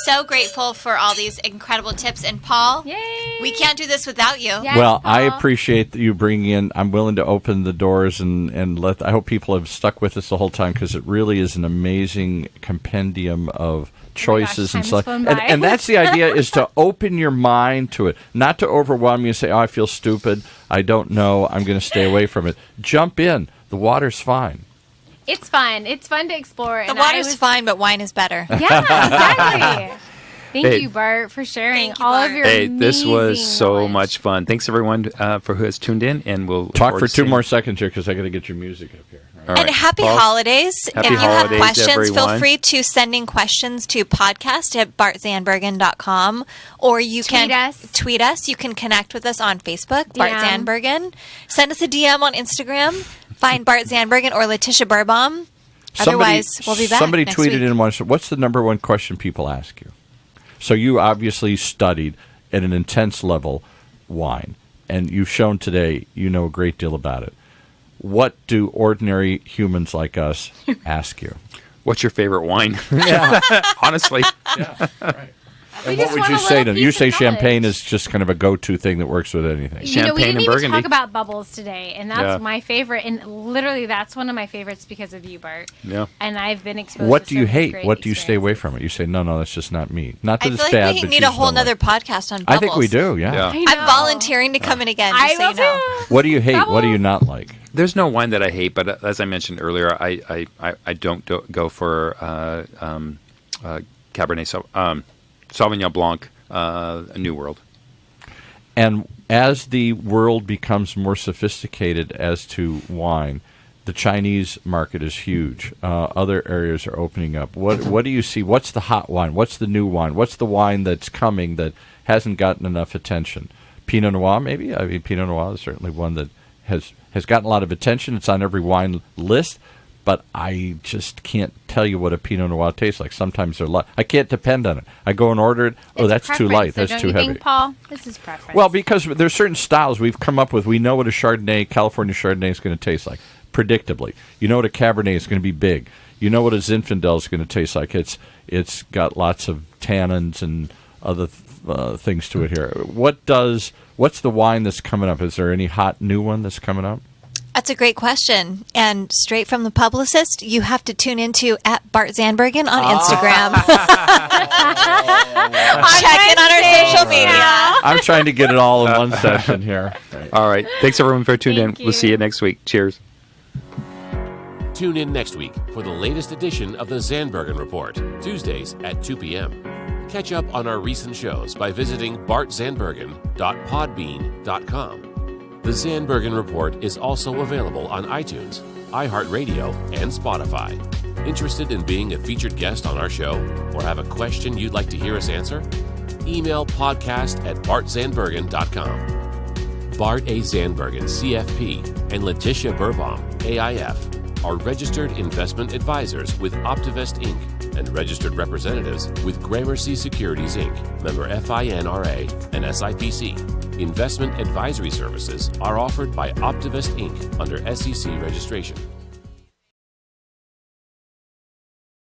S5: So grateful for all these incredible tips. And Paul,
S4: Yay.
S5: we can't do this without you.
S4: Yes,
S3: Well,
S4: Paul.
S3: I appreciate that you bring in. I'm willing to open the doors and let. I hope people have stuck with us the whole time, because it really is an amazing compendium of choices and
S4: time
S3: stuff.
S4: has flown by.
S3: And that's the idea, is to open your mind to it, not to overwhelm you and say, "Oh, I feel stupid. I don't know. I'm going to stay away from it." Jump in. The water's fine.
S4: It's fun. It's fun to explore.
S5: The water's fine, but wine is better.
S4: Yeah, exactly. Thank you, Bart, for sharing
S5: Thank you,
S4: all
S5: Bart.
S4: of your
S2: This was
S4: amazing
S2: so
S4: knowledge.
S2: much fun. Thanks everyone for who has tuned in, and we'll
S3: Talk for 2 more seconds here, because I got to get your music up here.
S2: All
S5: And
S2: right.
S5: happy
S2: Paul,
S5: holidays.
S2: happy
S5: If you have
S2: holidays,
S5: questions, feel
S2: everyone.
S5: free to send in questions to podcast@bartzandbergen.com, or you can tweet us. You can connect with us on Facebook, Bart
S4: DM.
S5: Zandbergen. Send us a DM on Instagram. Find Bart Zandbergen or Letitia Berbaum. Otherwise, we'll be back
S3: Somebody
S5: next
S3: tweeted
S5: week.
S3: in once, what's the number one question people ask you? So you obviously studied at an intense level wine, and you've shown today you know a great deal about it. What do ordinary humans like us ask you?
S2: What's your favorite wine?
S3: Yeah.
S2: Honestly.
S3: Yeah, right.
S4: We
S3: And what
S4: just
S3: would
S4: want
S3: you
S4: a
S3: say
S4: little
S3: to them? You
S4: piece
S3: say
S4: of
S3: champagne
S4: knowledge.
S3: is just kind of a go-to thing that works with anything.
S4: You know, we
S2: Champagne
S4: didn't
S2: and
S4: even
S2: Burgundy.
S4: talk about bubbles today, and that's
S2: Yeah.
S4: my favorite. And literally, that's one of my favorites because of you, Bart.
S2: Yeah.
S4: And I've been exposed
S3: What
S4: to
S3: do you
S4: so many
S3: hate?
S4: great
S3: What do you stay away
S4: experiences.
S3: from it? You say, no, that's just not me. Not that
S5: I
S3: it's
S5: feel
S3: bad,
S5: like we
S3: but
S5: need
S3: you
S5: a
S3: just
S5: whole
S3: don't like
S5: nother
S3: it.
S5: podcast on
S3: I
S5: bubbles.
S3: think we do, yeah.
S2: Yeah.
S4: I know.
S5: I'm volunteering to come in again.
S4: I
S5: Just so
S4: will
S5: you know.
S4: too.
S3: What do you hate? What do you
S4: Bubbles.
S3: not like?
S2: There's no wine that I hate, but as I mentioned earlier, I don't go for Cabernet Sauvignon Blanc, a New World.
S3: And as the world becomes more sophisticated as to wine, the Chinese market is huge. Other areas are opening up. What do you see? What's the hot wine? What's the new wine? What's the wine that's coming that hasn't gotten enough attention? Pinot Noir, maybe? I mean, Pinot Noir is certainly one that has gotten a lot of attention. It's on every wine list, but I just can't tell you what a Pinot Noir tastes like. Sometimes they're light. I can't depend on it. I go and order it. Oh,
S4: It's
S3: that's too
S4: preference,
S3: light.
S4: so
S3: That's
S4: don't
S3: too
S4: you
S3: heavy.
S4: think, Paul? This is preference.
S3: Well, because there's certain styles we've come up with. We know what a Chardonnay, California Chardonnay is going to taste like, predictably. You know what a Cabernet is going to be big. You know what a Zinfandel is going to taste like. It's got lots of tannins and other things to it here. What's the wine that's coming up? Is there any hot new one that's coming up?
S5: That's a great question. And straight from the publicist, you have to tune into @BartZandbergen on Instagram. Check in on our social media.
S3: I'm trying to get it all in one session here.
S2: All right. Thanks, everyone, for tuning in.
S4: Thank
S2: We'll
S4: you.
S2: see you next week. Cheers.
S1: Tune in next week for the latest edition of the Zandbergen Report, Tuesdays at 2 p.m. Catch up on our recent shows by visiting bartzandbergen.podbean.com. The Zandbergen Report is also available on iTunes, iHeartRadio, and Spotify. Interested in being a featured guest on our show or have a question you'd like to hear us answer? Email podcast@bartzandbergen.com. Bart A. Zandbergen, CFP, and Letitia Berbaum, AIF, are registered investment advisors with Optivest Inc. and registered representatives with Gramercy Securities Inc., member FINRA and SIPC. Investment advisory services are offered by Optivist Inc. under SEC registration.